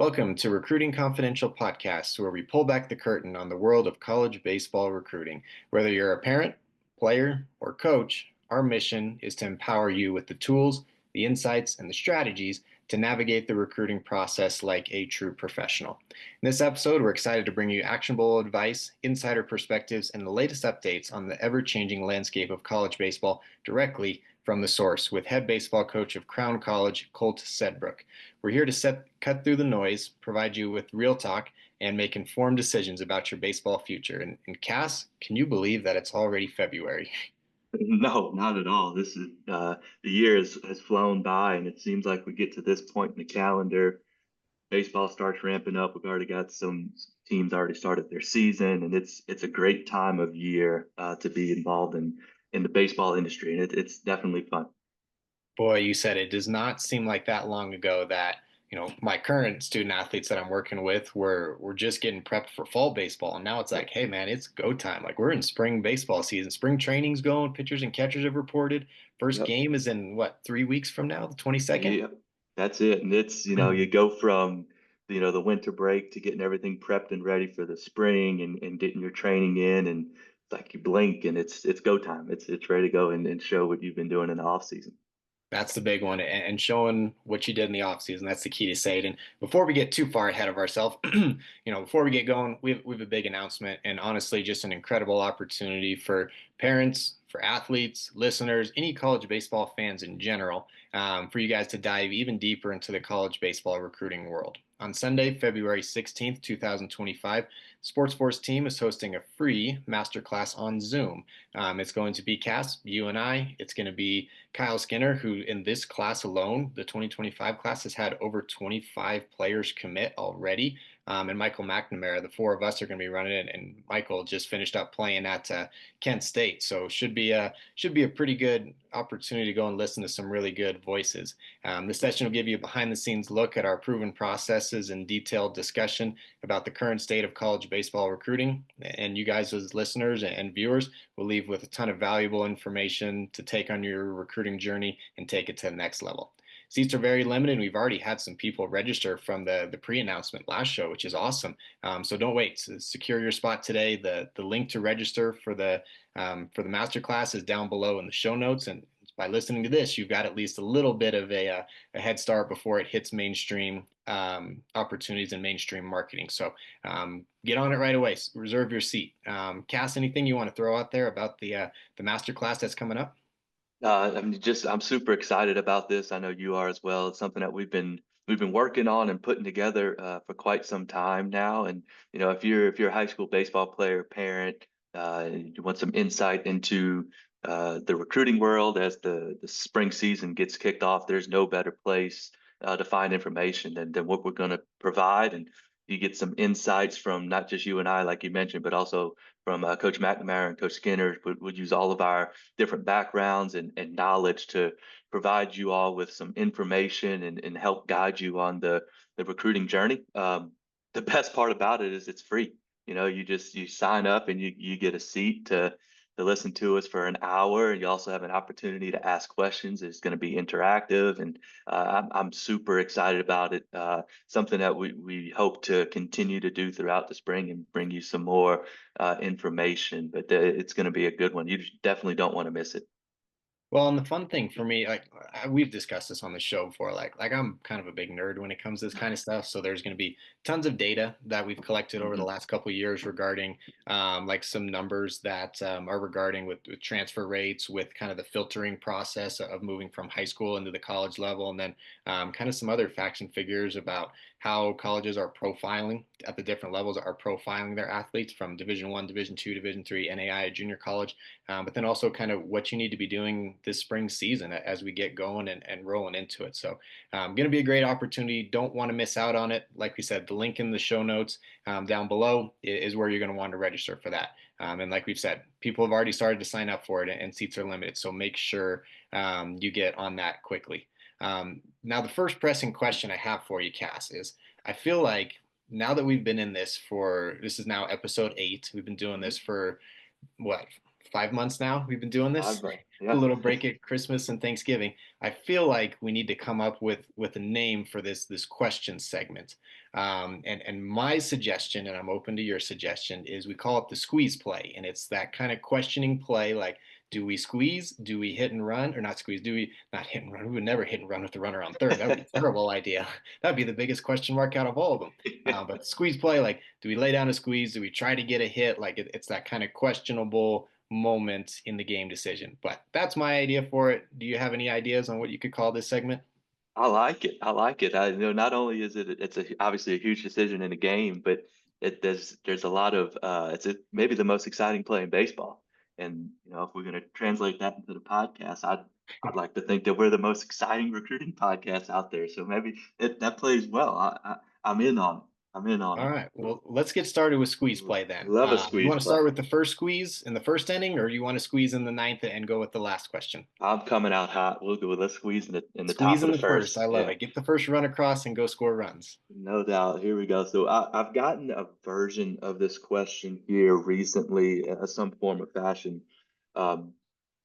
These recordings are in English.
Welcome to Recruiting Confidential Podcast, where we pull back the curtain on the world of college baseball recruiting. Whether you're a parent, player, or coach, our mission is to empower you with the tools, the insights, and the strategies to navigate the recruiting process like a true professional. In this episode, we're excited to bring you actionable advice, insider perspectives, and the latest updates on the ever-changing landscape of college baseball directly from the source with head baseball coach of Crown College, Colt Sedbrook. We're here to cut through the noise, provide you with real talk, and make informed decisions about your baseball future. And Cass, can you believe that it's already February? No, not at all. This is the year has flown by, and it seems like we get to this point in the calendar. Baseball starts ramping up. We've already got some teams already started their season, and it's a great time of year to be involved in the baseball industry, and it's definitely fun. Boy, you said it does not seem like that long ago that, my current student athletes that I'm working with were just getting prepped for fall baseball. And now it's like, hey man, it's go time. Like we're in spring baseball season. Spring training's going, pitchers and catchers have reported. First Yep. game is in what, 3 weeks from now, the 22nd? Yep. That's it. And it's, you go from, the winter break to getting everything prepped and ready for the spring and getting your training in and it's like you blink and it's go time. It's ready to go and show what you've been doing in the off season. That's the big one, and showing what you did in the offseason. That's the key to say it. And before we get too far ahead of ourselves, before we get going, we have a big announcement, and honestly, just an incredible opportunity for parents, for athletes, listeners, any college baseball fans in general, for you guys to dive even deeper into the college baseball recruiting world. On Sunday, February 16th, 2025, SportsForce team is hosting a free masterclass on Zoom. It's going to be Cass, you and I. It's going to be Kyle Skinner, who in this class alone, the 2025 class, has had over 25 players commit already. And Michael McNamara, the four of us are going to be running it. And Michael just finished up playing at Kent State, so should be a pretty good opportunity to go and listen to some really good voices. This session will give you a behind-the-scenes look at our proven processes and detailed discussion about the current state of college baseball recruiting. And you guys, as listeners and viewers, will leave with a ton of valuable information to take on your recruiting journey and take it to the next level. Seats are very limited. We've already had some people register from the pre-announcement last show, which is awesome. So don't wait. Secure your spot today. The link to register for the masterclass is down below in the show notes. And by listening to this, you've got at least a little bit of a head start before it hits mainstream opportunities and mainstream marketing. So get on it right away. Reserve your seat. Cass, anything you want to throw out there about the masterclass that's coming up? I'm super excited about this. I know you are as well. It's something that we've been working on and putting together for quite some time now. And if you're a high school baseball player, parent, you want some insight into the recruiting world as the spring season gets kicked off, there's no better place to find information than what we're going to provide. And you get some insights from not just you and I, like you mentioned, but also from Coach McNamara and Coach Skinner. Would use all of our different backgrounds and knowledge to provide you all with some information and help guide you on the recruiting journey. The best part about it is it's free. You sign up and you get a seat to listen to us for an hour. You also have an opportunity to ask questions. It's going to be interactive, and I'm super excited about it. Something that we hope to continue to do throughout the spring and bring you some more information. But it's going to be a good one. You definitely don't want to miss it. Well, and the fun thing for me, like we've discussed this on the show before, like I'm kind of a big nerd when it comes to this kind of stuff. So there's going to be tons of data that we've collected over the Mhm. last couple of years regarding like some numbers that are regarding with transfer rates, with kind of the filtering process of moving from high school into the college level, and then kind of some other facts and figures about how colleges are profiling at the different levels, are profiling their athletes from Division 1, Division 2, Division 3, NAIA, junior college, but then also kind of what you need to be doing this spring season as we get going and rolling into it. So, going to be a great opportunity. Don't want to miss out on it. Like we said, the link in the show notes down below is where you're going to want to register for that. And like we've said, people have already started to sign up for it, and seats are limited. So make sure you get on that quickly. Now, the first pressing question I have for you, Cass, is I feel like now that we've been in this is now episode 8. We've been doing this for what, 5 months now we've been doing this. A Yeah, little break at Christmas and Thanksgiving. I feel like we need to come up with a name for this question segment. And my suggestion, and I'm open to your suggestion, is we call it the squeeze play, and it's that kind of questioning play like. Do we squeeze? Do we hit and run? Or not squeeze? Do we not hit and run? We would never hit and run with the runner on third. That would be a terrible idea. That'd be the biggest question mark out of all of them. But squeeze play, like, do we lay down a squeeze? Do we try to get a hit? Like, it's that kind of questionable moment in the game decision. But that's my idea for it. Do you have any ideas on what you could call this segment? I like it. I like it. I you know not only is it's obviously a huge decision in a game, but there's a lot of maybe the most exciting play in baseball. And if we're going to translate that into the podcast, I'd like to think that we're the most exciting recruiting podcast out there. So maybe that plays well. I'm in on it. I'm in on All it. right. Well, let's get started with squeeze play then. Love a You squeeze want to play. start with the first squeeze in the first inning, or do you want to squeeze in the ninth and go with the last question? I'm coming out hot. We'll go. Let's squeeze in the top Squeeze of in the the first. first. I love Yeah. it. Get the first run across and go score runs. No doubt. Here we go. So I've gotten a version of this question here recently, some form of fashion. Um,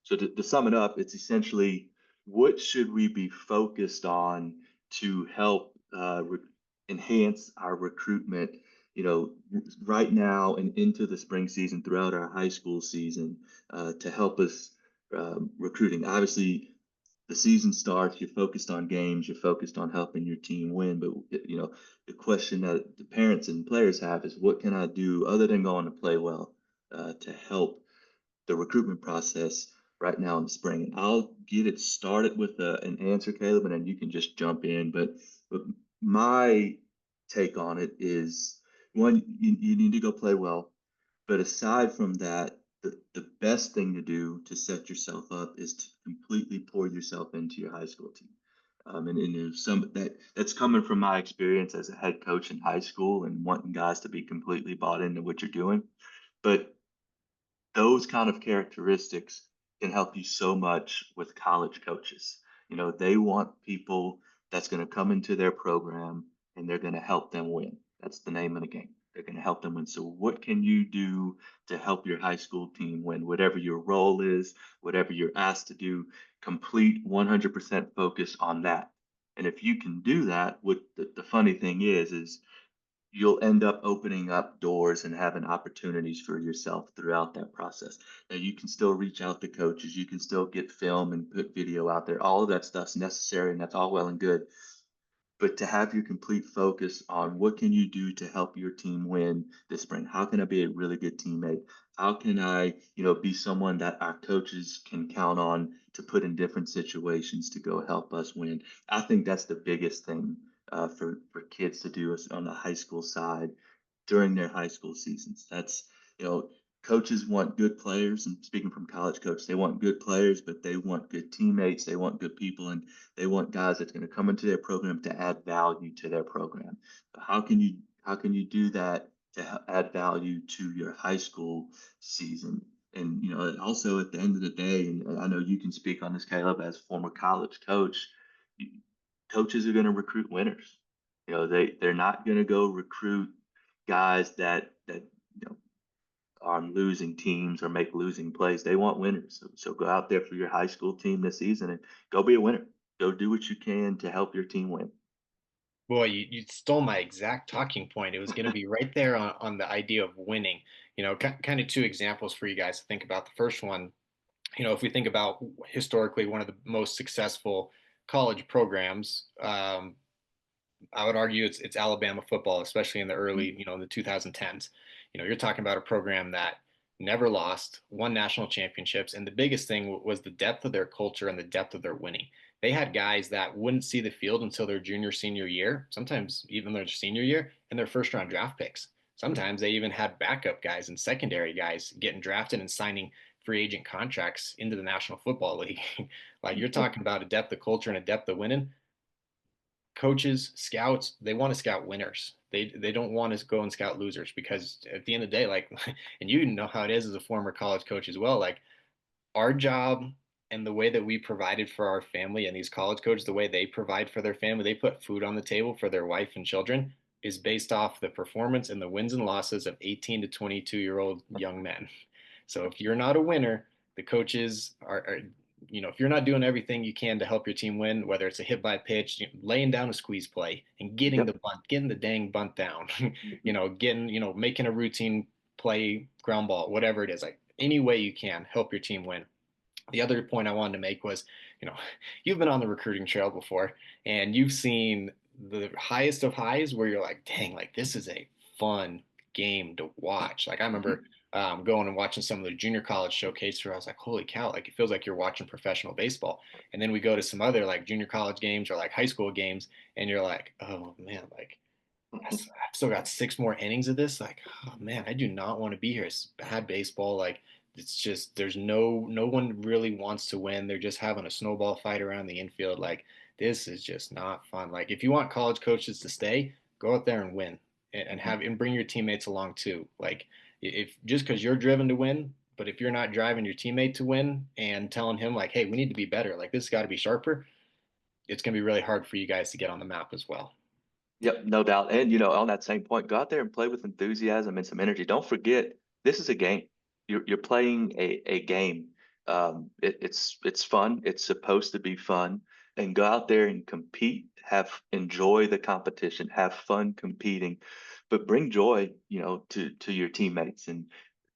so to sum it up, it's essentially what should we be focused on to help enhance our recruitment, right now and into the spring season, throughout our high school season, to help us recruiting. Obviously, the season starts, you're focused on games, you're focused on helping your team win. But the question that the parents and players have is, what can I do other than going to play well to help the recruitment process right now in the spring? And I'll get it started with an answer, Caleb, and then you can just jump in. But my take on it is, one, you need to go play well. But aside from that, the best thing to do to set yourself up is to completely pour yourself into your high school team. And there's that's coming from my experience as a head coach in high school and wanting guys to be completely bought into what you're doing. But those kind of characteristics can help you so much with college coaches. They want people that's going to come into their program and they're going to help them win. That's the name of the game. They're going to help them win. So, what can you do to help your high school team win? Whatever your role is, whatever you're asked to do, complete 100% focus on that. And if you can do that, what the funny thing is you'll end up opening up doors and having opportunities for yourself throughout that process. Now, you can still reach out to coaches, you can still get film and put video out there. All of that stuff's necessary and that's all well and good. But to have your complete focus on what can you do to help your team win this spring? How can I be a really good teammate? How can I, be someone that our coaches can count on to put in different situations to go help us win? I think that's the biggest thing for kids to do is on the high school side during their high school seasons. That's, you know, coaches want good players. And speaking from college coach, they want good players, but they want good teammates. They want good people, and they want guys that's going to come into their program to add value to their program. How can you do that to add value to your high school season? And also at the end of the day, and I know you can speak on this, Caleb, as former college coach, coaches are going to recruit winners. They're not going to go recruit guys that are on losing teams or make losing plays. They want winners. So go out there for your high school team this season and go be a winner. Go do what you can to help your team win. Boy, you stole my exact talking point. It was going to be right there on the idea of winning. Kind of two examples for you guys to think about. The first one, if we think about historically one of the most successful college programs, I would argue it's Alabama football, especially in the early, in the 2010s. You're talking about a program that never lost, won national championships, and the biggest thing was the depth of their culture and the depth of their winning. They had guys that wouldn't see the field until their junior, senior year, sometimes even their senior year, and their first round draft picks. Sometimes they even had backup guys and secondary guys getting drafted and signing free agent contracts into the National Football League. Like you're talking about a depth of culture and a depth of winning. Coaches, scouts, they want to scout winners. They don't want to go and scout losers because at the end of the day, like, and you know how it is as a former college coach as well. Like our job and the way that we provided for our family and these college coaches, the way they provide for their family, they put food on the table for their wife and children is based off the performance and the wins and losses of 18 to 22-year-old young men. So if you're not a winner, the coaches are if you're not doing everything you can to help your team win, whether it's a hit by pitch, laying down a squeeze play and getting the Yep. bunt, getting the dang bunt down, Mhm. making a routine play, ground ball, whatever it is, like any way you can help your team win. The other point I wanted to make was, you know, you've been on the recruiting trail before and you've seen the highest of highs where you're like, dang, like this is a fun game to watch. Like I remember Mhm. going and watching some of the junior college showcase where I was like, holy cow, like it feels like you're watching professional baseball. And then we go to some other like junior college games or like high school games and you're like, oh man, like I've still got 6 more innings of this. Like, oh man, I do not want to be here. It's bad baseball. Like, it's just there's no one really wants to win. They're just having a snowball fight around the infield. Like, this is just not fun. Like, if you want college coaches to stay, go out there and win and Mhm. have and bring your teammates along too. Like, if just because you're driven to win, but if you're not driving your teammate to win and telling him like, hey, we need to be better. Like, this has got to be sharper. It's gonna be really hard for you guys to get on the map as well. Yep, no doubt. And on that same point, go out there and play with enthusiasm and some energy. Don't forget, this is a game. You're playing a game. It's fun. It's supposed to be fun. And go out there and compete. Enjoy the competition. Have fun competing, but bring joy, to your teammates. And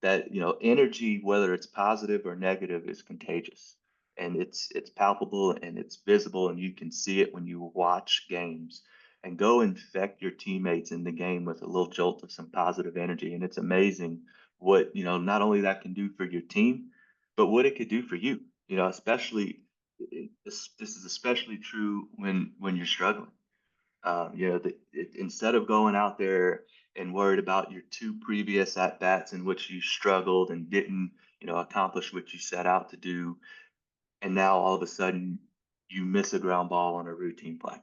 that, energy, whether it's positive or negative, is contagious. And it's palpable and it's visible, and you can see it when you watch games and go infect your teammates in the game with a little jolt of some positive energy. And it's amazing what, not only that can do for your team, but what it could do for you, especially this is especially true when you're struggling. Instead of going out there and worried about your two previous at bats in which you struggled and didn't, accomplish what you set out to do, and now all of a sudden you miss a ground ball on a routine play.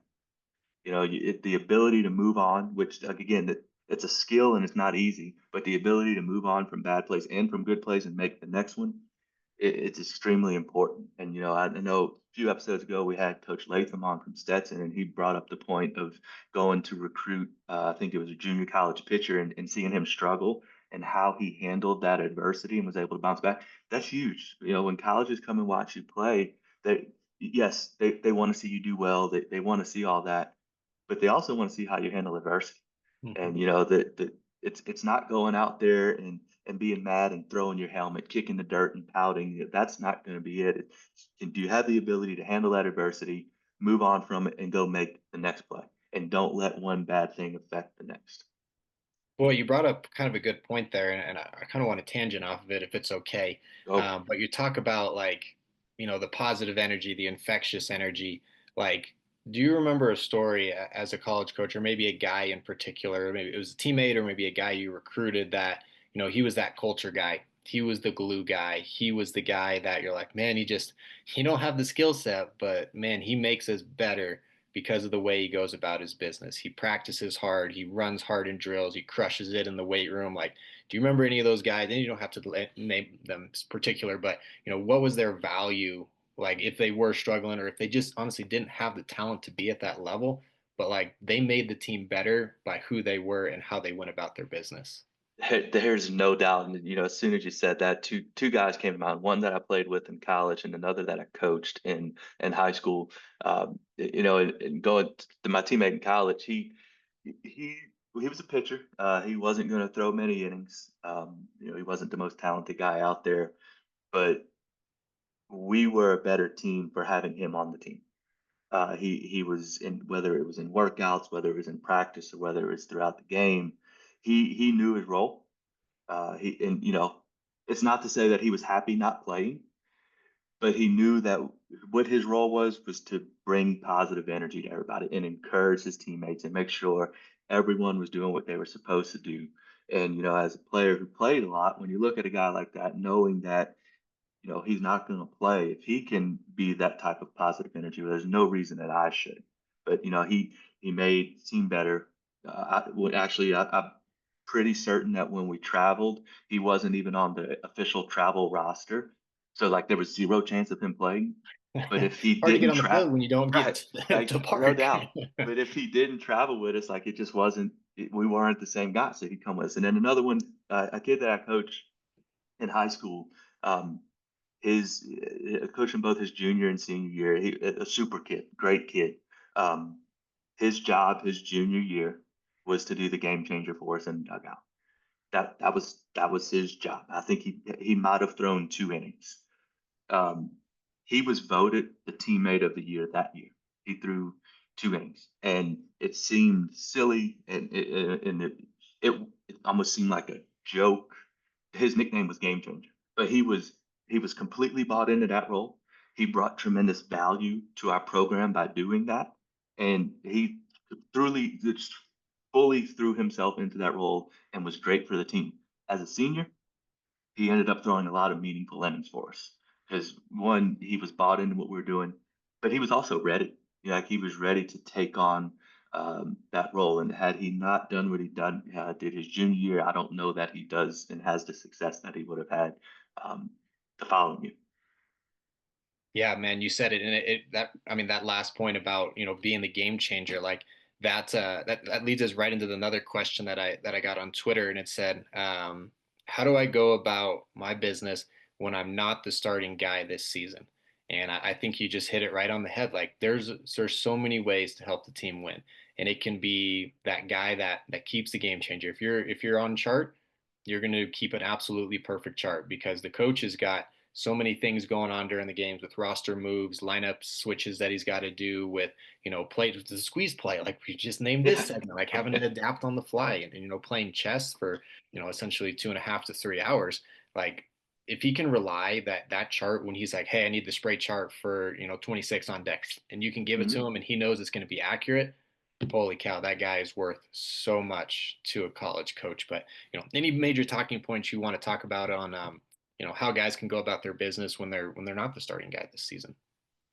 The ability to move on, which like, again, it's a skill and it's not easy, but the ability to move on from bad plays and from good plays and make the next one, it's extremely important. And I know a few episodes ago we had Coach Latham on from Stetson, and he brought up the point of going to recruit. I think it was a junior college pitcher, and seeing him struggle and how he handled that adversity and was able to bounce back. That's huge. When colleges come and watch you play, they yes, they want to see you do well. They want to see all that, but they also want to see how you handle adversity. Mhm. And it's not going out there and being mad and throwing your helmet, kicking the dirt and pouting. That's not going to be it. Do you have the ability to handle that adversity, move on from it, and go make the next play? And don't let one bad thing affect the next. Well, you brought up kind of a good point there, and I kind of want to tangent off of it if it's okay. Go. But you talk about like, the positive energy, the infectious energy. Like, do you remember a story as a college coach, or maybe a guy in particular, maybe it was a teammate, or maybe a guy you recruited that, he was that culture guy. He was the glue guy. He was the guy that you're like, man, he don't have the skill set, but man, he makes us better because of the way he goes about his business. He practices hard, he runs hard in drills, he crushes it in the weight room. Like, do you remember any of those guys? And you don't have to name them particular, but what was their value? Like if they were struggling or if they just honestly didn't have the talent to be at that level, but like they made the team better by who they were and how they went about their business. There's no doubt. And as soon as you said that, two guys came to mind. One that I played with in college, and another that I coached in high school. And going to my teammate in college, he he was a pitcher. He wasn't going to throw many innings. He wasn't the most talented guy out there, but we were a better team for having him on the team. He was in, whether it was in workouts, whether it was in practice, or whether it was throughout the game. He knew his role. He and it's not to say that he was happy not playing, but he knew that what his role was to bring positive energy to everybody and encourage his teammates and make sure everyone was doing what they were supposed to do. And as a player who played a lot, when you look at a guy like that, knowing that he's not going to play, if he can be that type of positive energy, well, there's no reason that I should. But he made the team better. I'm pretty certain that when we traveled, he wasn't even on the official travel roster. So like there was zero chance of him playing. But if he Hard to get didn't on the field when you don't right, get like to no park. doubt. But if he didn't travel with us, like it just wasn't, we weren't the same guy. So he'd come with us. And then another one, a kid that I coached. in high school. Um, his coaching both his junior and senior year, a super kid, great kid. Um, his job his junior year was to do the game changer for us in the dugout. That was his job. I think he might have thrown 2 innings. Um, he was voted the teammate of the year that year. He threw 2 innings, and it seemed silly, and it almost seemed like a joke. His nickname was Game Changer, but he was completely bought into that role. He brought tremendous value to our program by doing that, and he truly just fully threw himself into that role and was great for the team. As a senior, he ended up throwing a lot of meaningful innings for us because one, he was bought into what we were doing, but he was also ready. Like he was ready to take on that role. And had he not done what he did his junior year, I don't know that he does and has the success that he would have had um, the following year. Yeah, man, you said it, and that I mean that last point about being the game changer, like that leads us right into another question that I got on Twitter, and it said, how do I go about my business when I'm not the starting guy this season? And I think you just hit it right on the head. Like there's so many ways to help the team win, and it can be that guy that keeps the game changer. If you're on chart, you're going to keep an absolutely perfect chart because the coach has got so many things going on during the games with roster moves, lineup switches that he's got to do with, play the squeeze play, like we just named this Yeah. segment, like having to adapt on the fly and playing chess for, essentially 2.5 to 3 hours. Like if he can rely that chart when he's like, hey, I need the spray chart for, 26 on decks, and you can give it to Mhm. him and he knows it's going to be accurate. Holy cow, that guy is worth so much to a college coach. But any major talking points you want to talk about on how guys can go about their business when they're not the starting guy this season.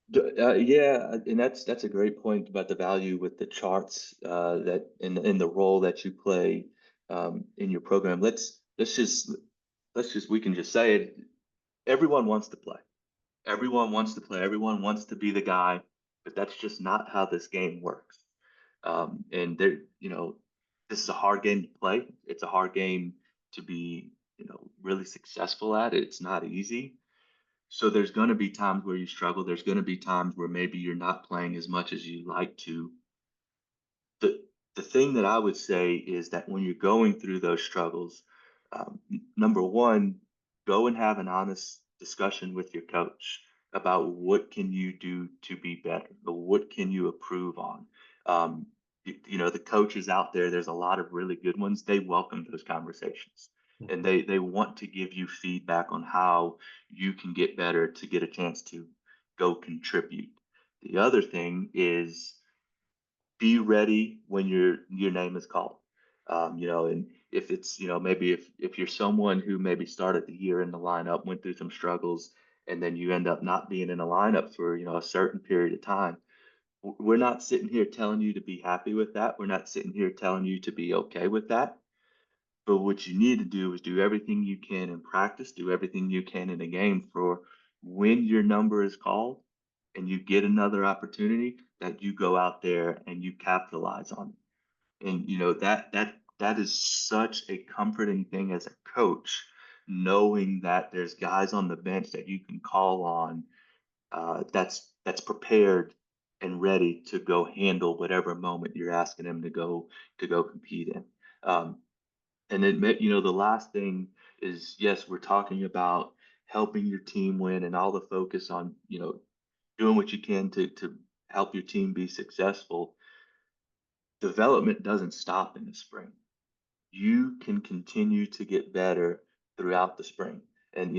Yeah, and that's a great point about the value with the charts that in the role that you play in your program. Let's just we can just say it. Everyone wants to play. Everyone wants to play. Everyone wants to be the guy, but that's just not how this game works. And this is a hard game to play. It's a hard game to be, really successful at. It's not easy. So there's going to be times where you struggle. There's going to be times where maybe you're not playing as much as you like to. The thing that I would say is that when you're going through those struggles, number one, go and have an honest discussion with your coach about what can you do to be better, or what can you improve on. Um, the coaches out there, there's a lot of really good ones. They welcome those conversations, and Mhm. they want to give you feedback on how you can get better to get a chance to go contribute. The other thing is be ready when your name is called. And if it's, maybe if you're someone who maybe started the year in the lineup, went through some struggles, and then you end up not being in the lineup for, a certain period of time, we're not sitting here telling you to be happy with that. We're not sitting here telling you to be okay with that. But what you need to do is do everything you can in practice, do everything you can in a game for when your number is called and you get another opportunity that you go out there and you capitalize on it. And that is such a comforting thing as a coach, knowing that there's guys on the bench that you can call on that's prepared and ready to go handle whatever moment you're asking them to go compete in. Um, and then, the last thing is, yes, we're talking about helping your team win and all the focus on, doing what you can to help your team be successful. Development doesn't stop in the spring. You can continue to get better throughout the spring. And,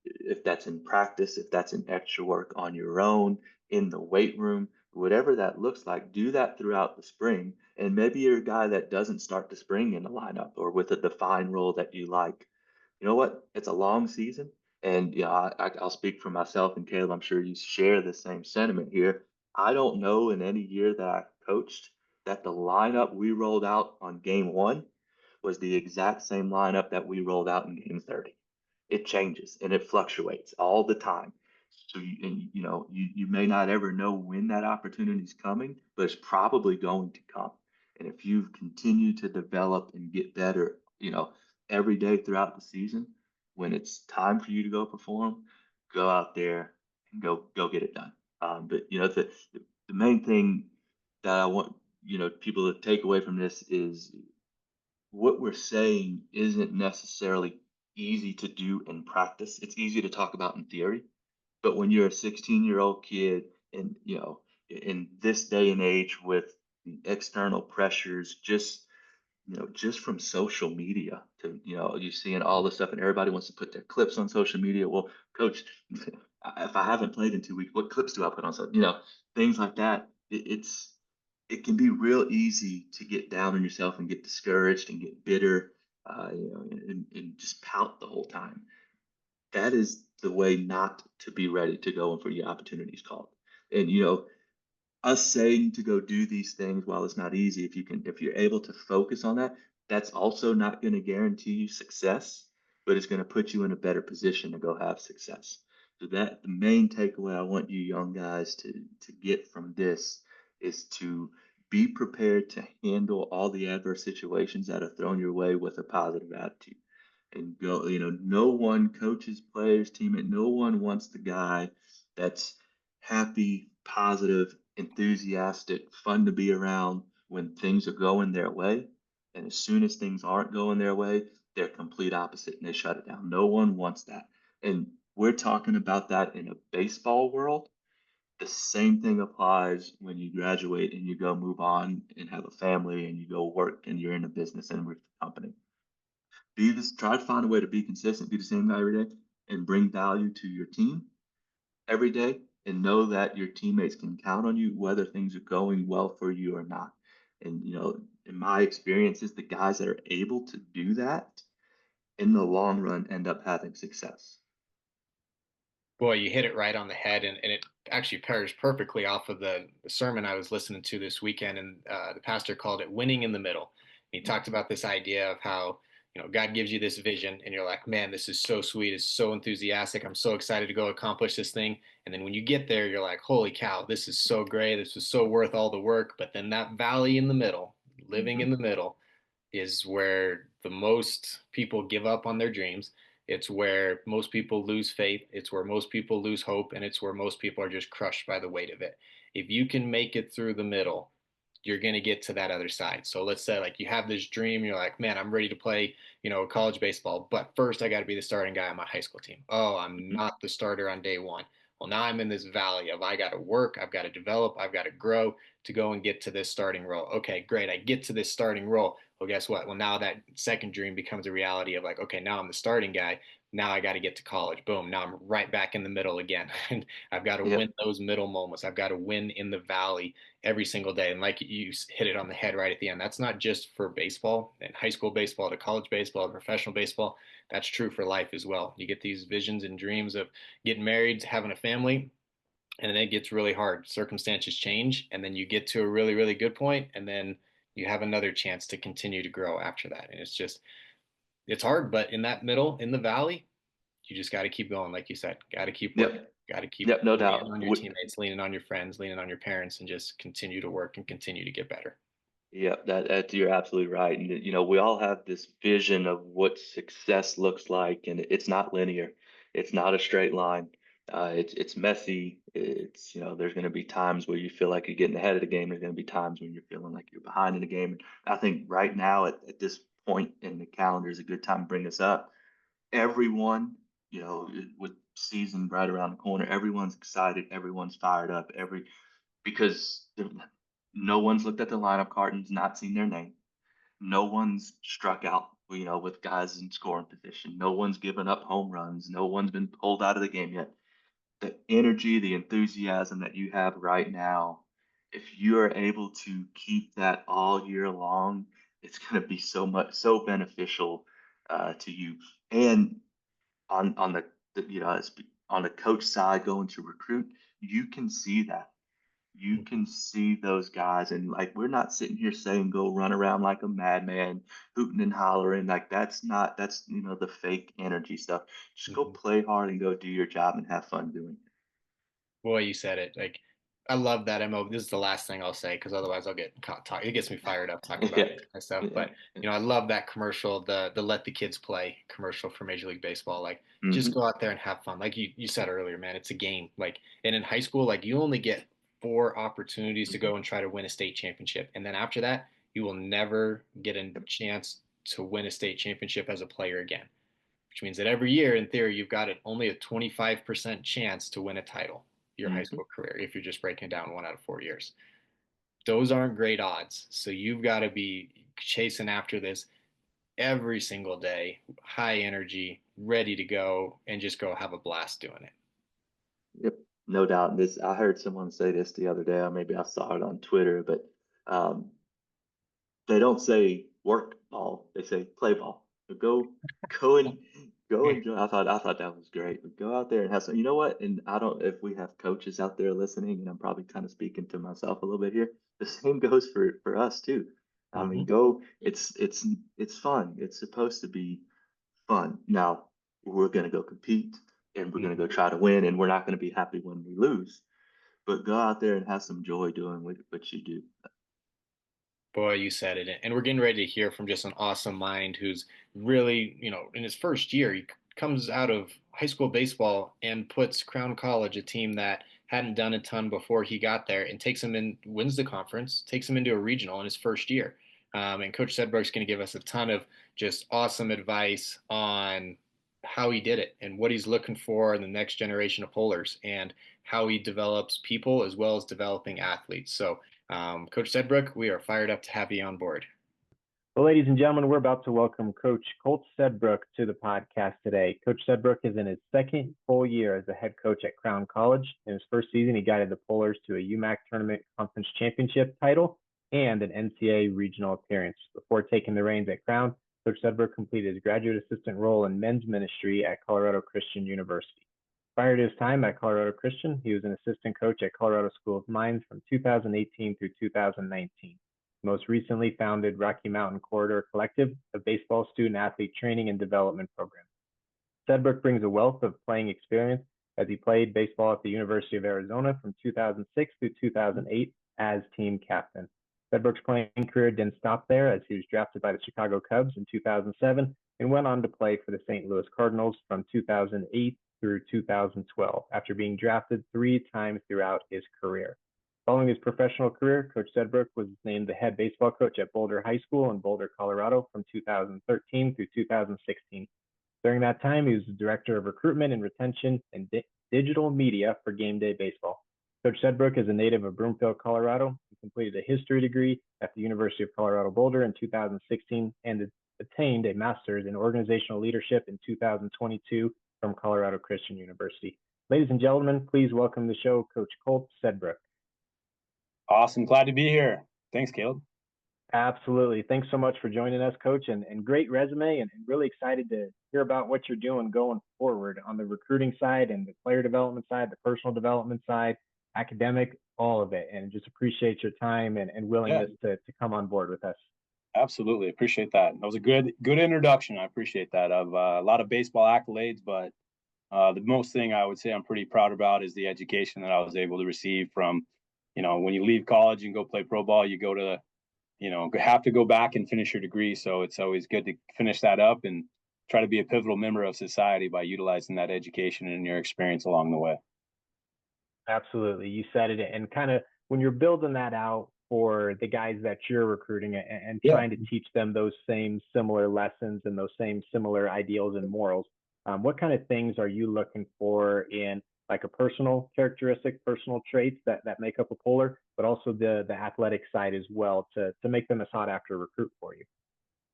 if that's in practice, if that's in extra work on your own, in the weight room, whatever that looks like, do that throughout the spring. And maybe you're a guy that doesn't start the spring in the lineup or with a defined role that you like. You know what? It's a long season. And I'll speak for myself and Caleb. I'm sure you share the same sentiment here. I don't know in any year that I coached that the lineup we rolled out on game one was the exact same lineup that we rolled out in game 30. It changes and it fluctuates all the time. So you may not ever know when that opportunity is coming, but it's probably going to come. And if you continue to develop and get better, every day throughout the season, when it's time for you to go perform, go out there and go get it done. But the main thing that I want people to take away from this is what we're saying isn't necessarily easy to do in practice. It's easy to talk about in theory, but when you're a 16-year-old kid and in this day and age with the external pressures, just from social media to, you're seeing all this stuff and everybody wants to put their clips on social media. Well, coach, if I haven't played in 2 weeks, what clips do I put on? So, things like that. It can be real easy to get down on yourself and get discouraged and get bitter, and just pout the whole time. That is the way not to be ready to go and for your opportunities called. And us saying to go do these things, while it's not easy, if you're able to focus on that, that's also not going to guarantee you success, but it's going to put you in a better position to go have success. So that the main takeaway I want you young guys to get from this is to be prepared to handle all the adverse situations that are thrown your way with a positive attitude. And go, no one coaches, players, teammate, no one wants the guy that's happy, positive, enthusiastic, fun to be around when things are going their way. And as soon as things aren't going their way, they're complete opposite and they shut it down. No one wants that. And we're talking about that in a baseball world. The same thing applies when you graduate and you go move on and have a family and you go work and you're in a business and with a company. Try to find a way to be consistent, be the same guy every day, and bring value to your team every day and know that your teammates can count on you whether things are going well for you or not. And in my experiences, the guys that are able to do that in the long run end up having success. Boy, you hit it right on the head, and it actually pairs perfectly off of the sermon I was listening to this weekend, and the pastor called it "winning in the middle." And he talked about this idea of how God gives you this vision, and you're like, "Man, this is so sweet! It's so enthusiastic! I'm so excited to go accomplish this thing." And then when you get there, you're like, "Holy cow! This is so great! This was so worth all the work." But then that valley in the middle, living in Hmm. the middle, is where the most people give up on their dreams. It's where most people lose faith. It's where most people lose hope. And it's where most people are just crushed by the weight of it. If you can make it through the middle, you're going to get to that other side. So let's say like you have this dream, you're like, man, I'm ready to play, college baseball, but first I got to be the starting guy on my high school team. Oh, I'm Hmm. not the starter on day one. Well, now I'm in this valley of I got to work, I've got to develop, I've got to grow to go and get to this starting role. Okay, great. I get to this starting role. Well, guess what? Well, now that second dream becomes a reality of like, okay, now I'm the starting guy. Now I got to get to college. Boom. Now I'm right back in the middle again. And I've got to win Yep. those middle moments. I've got to win in the valley every single day. And like you hit it on the head right at the end, that's not just for baseball and high school baseball to college baseball to professional baseball. That's true for life as well. You get these visions and dreams of getting married, having a family, and then it gets really hard. Circumstances change, and then you get to a really, really good point, and then you have another chance to continue to grow after that. And it's hard, but in that middle, in the valley, you just got to keep going. Like you said, got to keep working, Yep. got to keep Yep. No leaning doubt. on your teammates, leaning on your friends, leaning on your parents, and just continue to work and continue to get better. Yeah, that you're absolutely right. And we all have this vision of what success looks like, and it's not linear. It's not a straight line. It's messy. It's there's going to be times where you feel like you're getting ahead of the game. There's going to be times when you're feeling like you're behind in the game. And I think right now at this point in the calendar is a good time to bring this up. Everyone, with season right around the corner, everyone's excited. Everyone's fired up. Because no one's looked at the lineup card and not seen their name. No one's struck out, with guys in scoring position. No one's given up home runs. No one's been pulled out of the game yet. The energy, the enthusiasm that you have right now, if you are able to keep that all year long, it's going to be so beneficial to you. And on on the coach side going to recruit, you can see that you Mm-hmm. can see those guys and like we're not sitting here saying go run around like a madman hooting and hollering like that's the fake energy stuff. Just go Mm-hmm. play hard and go do your job and have fun doing it. Boy, you said it. Like I love that MO. This is the last thing I'll say because otherwise I'll get caught talking. It gets me fired up talking about Yeah, this kind of stuff. yeah. But I love that commercial, the let the kids play commercial for Major League Baseball. Like, just Hmm. go out there and have fun. Like you said earlier, man, it's a game. Like, and in high school, like you only get four opportunities to go and try to win a state championship, and then after that, you will never get a chance to win a state championship as a player again. Which means that every year, in theory, you've got only a 25% chance to win a title your high Hmm. school career if you're just breaking it down 1 out of 4 years. Those aren't great odds. So you've got to be chasing after this every single day, high energy, ready to go, and just go have a blast doing it. Yep, no doubt. This I heard someone say this the other day, or maybe I saw it on Twitter, but um, they don't say work ball, they say play ball. So go enjoy. I thought that was great. But go out there and have some. You know what? And I don't if we have coaches out there listening, and I'm probably kind of speaking to myself a little bit here. The same goes for us too. I mean, Mm-hmm. go. It's fun. It's supposed to be fun. Now we're gonna go compete, and we're gonna Mm-hmm. go try to win, and we're not gonna be happy when we lose. But go out there and have some joy doing what you do. Boy, you said it. And we're getting ready to hear from just an awesome mind who's really, in his first year, he comes out of high school baseball and puts Crown College, a team that hadn't done a ton before he got there, and takes him in, wins the conference, takes him into a regional in his first year. And Coach Sedbrook's going to give us a ton of just awesome advice on how he did it and what he's looking for in the next generation of pullers and how he develops people as well as developing athletes. So, Coach Sedbrook, we are fired up to have you on board. Well, ladies and gentlemen, we're about to welcome Coach Colt Sedbrook to the podcast today. Coach Sedbrook is in his second full year as a head coach at Crown College. In his first season, he guided the Polars to a UMAC tournament conference championship title and an NCAA regional appearance. Before taking the reins at Crown, Coach Sedbrook completed his graduate assistant role in men's ministry at Colorado Christian University. Prior to his time at Colorado Christian, he was an assistant coach at Colorado School of Mines from 2018 through 2019. Most recently founded Rocky Mountain Corridor Collective, a baseball student athlete training and development program. Sedbrook brings a wealth of playing experience as he played baseball at the University of Arizona from 2006 to 2008 as team captain. Sedbrook's playing career didn't stop there as he was drafted by the Chicago Cubs in 2007 and went on to play for the St. Louis Cardinals from 2008 through 2012 after being drafted 3 times throughout his career. Following his professional career, Coach Sedbrook was named the head baseball coach at Boulder High School in Boulder, Colorado from 2013 through 2016. During that time, he was the director of recruitment and retention and digital media for Game Day Baseball. Coach Sedbrook is a native of Broomfield, Colorado. He completed a history degree at the University of Colorado Boulder in 2016 and attained a master's in organizational leadership in 2022 from Colorado Christian University. Ladies and gentlemen, please welcome to the show Coach Colt Sedbrook. Awesome. Glad to be here. Thanks, Caleb. Absolutely. Thanks so much for joining us, Coach, and great resume, and really excited to hear about what you're doing going forward on the recruiting side and the player development side, the personal development side, academic, all of it. And just appreciate your time and willingness to come on board with us. Absolutely. Appreciate that. That was a good introduction. I appreciate that. Of a lot of baseball accolades, but the most thing I would say I'm pretty proud about is the education that I was able to receive from, when you leave college and go play pro ball, you go to have to go back and finish your degree. So it's always good to finish that up and try to be a pivotal member of society by utilizing that education and your experience along the way. Absolutely. You said it. And kind of when you're building that out for the guys that you're recruiting and Yeah. trying to teach them those same similar lessons and those same similar ideals and morals, what kind of things are you looking for in like a personal characteristic, personal traits that make up a puller, but also the athletic side as well to make them a sought after recruit for you?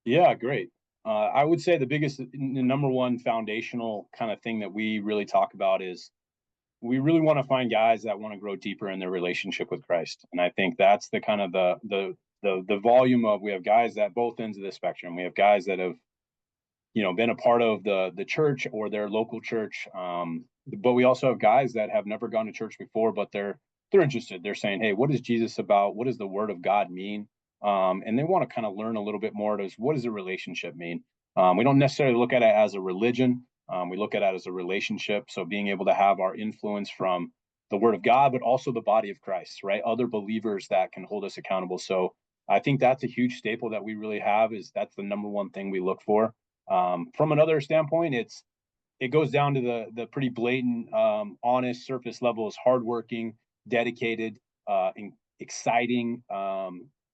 Yeah, great. I would say the number one foundational kind of thing that we really talk about is we really want to find guys that want to grow deeper in their relationship with Christ. And I think that's the kind of the volume of, we have guys at both ends of the spectrum. We have guys that have, been a part of the church or their local church. But we also have guys that have never gone to church before, but they're interested. They're saying, hey, what is Jesus about? What does the word of God mean? And they want to kind of learn a little bit more to what does a relationship mean? We don't necessarily look at it as a religion. We look at it as a relationship. So being able to have our influence from the word of God, but also the body of Christ, right? Other believers that can hold us accountable. So I think that's a huge staple that we really have, is that's the number one thing we look for. From another standpoint, it goes down to the pretty blatant, honest, surface levels, hardworking, dedicated, exciting,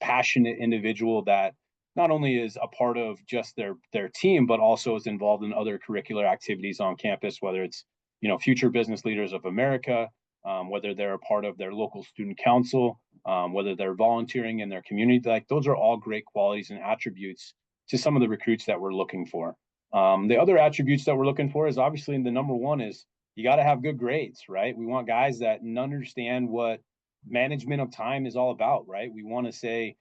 passionate individual that not only is a part of just their team, but also is involved in other curricular activities on campus, whether it's, Future Business Leaders of America, whether they're a part of their local student council, whether they're volunteering in their community. Like, those are all great qualities and attributes to some of the recruits that we're looking for. The other attributes that we're looking for is, obviously, the number one is you got to have good grades, right? We want guys that understand what management of time is all about, right? We want to say,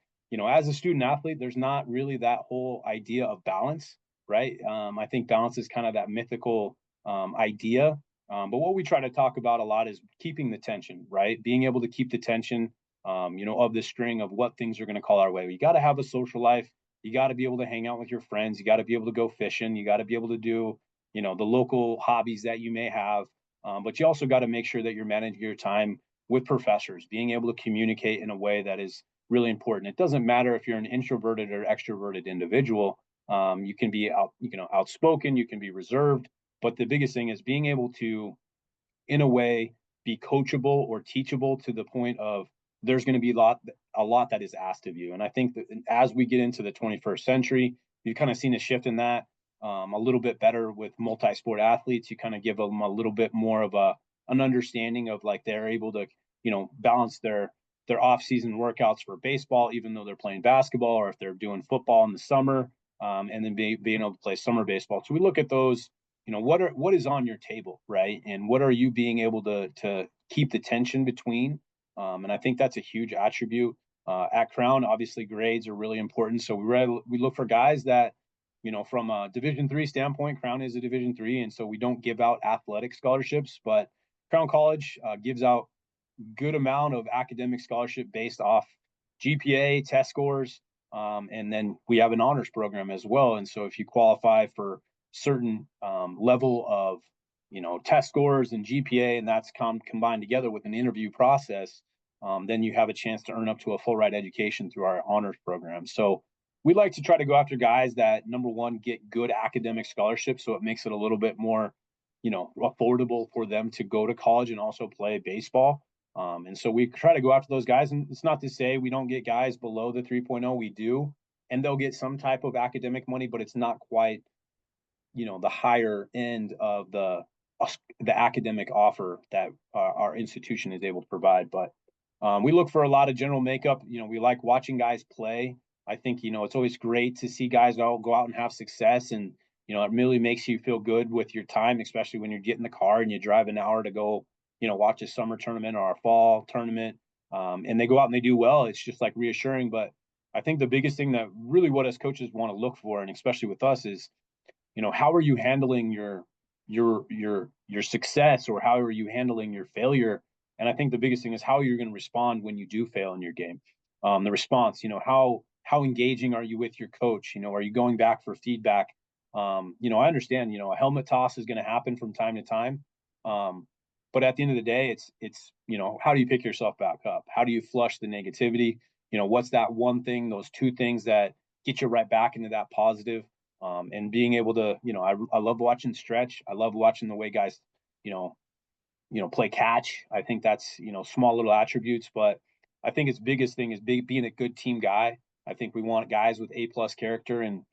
as a student athlete, there's not really that whole idea of balance, right? I think balance is kind of that mythical idea. But what we try to talk about a lot is keeping the tension, right? Being able to keep the tension, of the string of what things are going to call our way. You got to have a social life. You got to be able to hang out with your friends. You got to be able to go fishing. You got to be able to do, the local hobbies that you may have. But you also got to make sure that you're managing your time with professors, being able to communicate in a way that is really important. It doesn't matter if you're an introverted or extroverted individual. You can be outspoken, you can be reserved, but the biggest thing is being able to, in a way, be coachable or teachable to the point of there's going to be a lot that is asked of you. And I think that as we get into the 21st century, you've kind of seen a shift in that, a little bit better with multi-sport athletes. You kind of give them a little bit more of an understanding of, like, they're able to, balance their off-season workouts for baseball, even though they're playing basketball, or if they're doing football in the summer, and then being able to play summer baseball. So we look at those, what is on your table, right? And what are you being able to keep the tension between? And I think that's a huge attribute. At Crown, obviously, grades are really important. So we look for guys that, from a Division III standpoint, Crown is a Division III, and so we don't give out athletic scholarships, but Crown College gives out good amount of academic scholarship based off GPA, test scores, and then we have an honors program as well. And so if you qualify for certain level of test scores and GPA, and that's combined together with an interview process, then you have a chance to earn up to a full ride education through our honors program. So we like to try to go after guys that, number one, get good academic scholarships, so it makes it a little bit more affordable for them to go to college and also play baseball. And so we try to go after those guys. And it's not to say we don't get guys below the 3.0. We do, and they'll get some type of academic money, but it's not quite the higher end of the academic offer that our institution is able to provide. But we look for a lot of general makeup. We like watching guys play. I think it's always great to see guys all go out and have success, and it really makes you feel good with your time, especially when you get in the car and you drive an hour to go watch a summer tournament or a fall tournament, and they go out and they do well. It's just like reassuring. But I think the biggest thing that really what as coaches want to look for, and especially with us, is how are you handling your success, or how are you handling your failure? And I think the biggest thing is how you're going to respond when you do fail in your game. The response, how engaging are you with your coach? Are you going back for feedback? I understand, a helmet toss is going to happen from time to time. But at the end of the day, it's how do you pick yourself back up? How do you flush the negativity? What's that one thing, those two things that get you right back into that positive? And being able to, I love watching stretch. I love watching the way guys, play catch. I think that's, small little attributes, but I think its biggest thing is being a good team guy. I think we want guys with A+ character, and,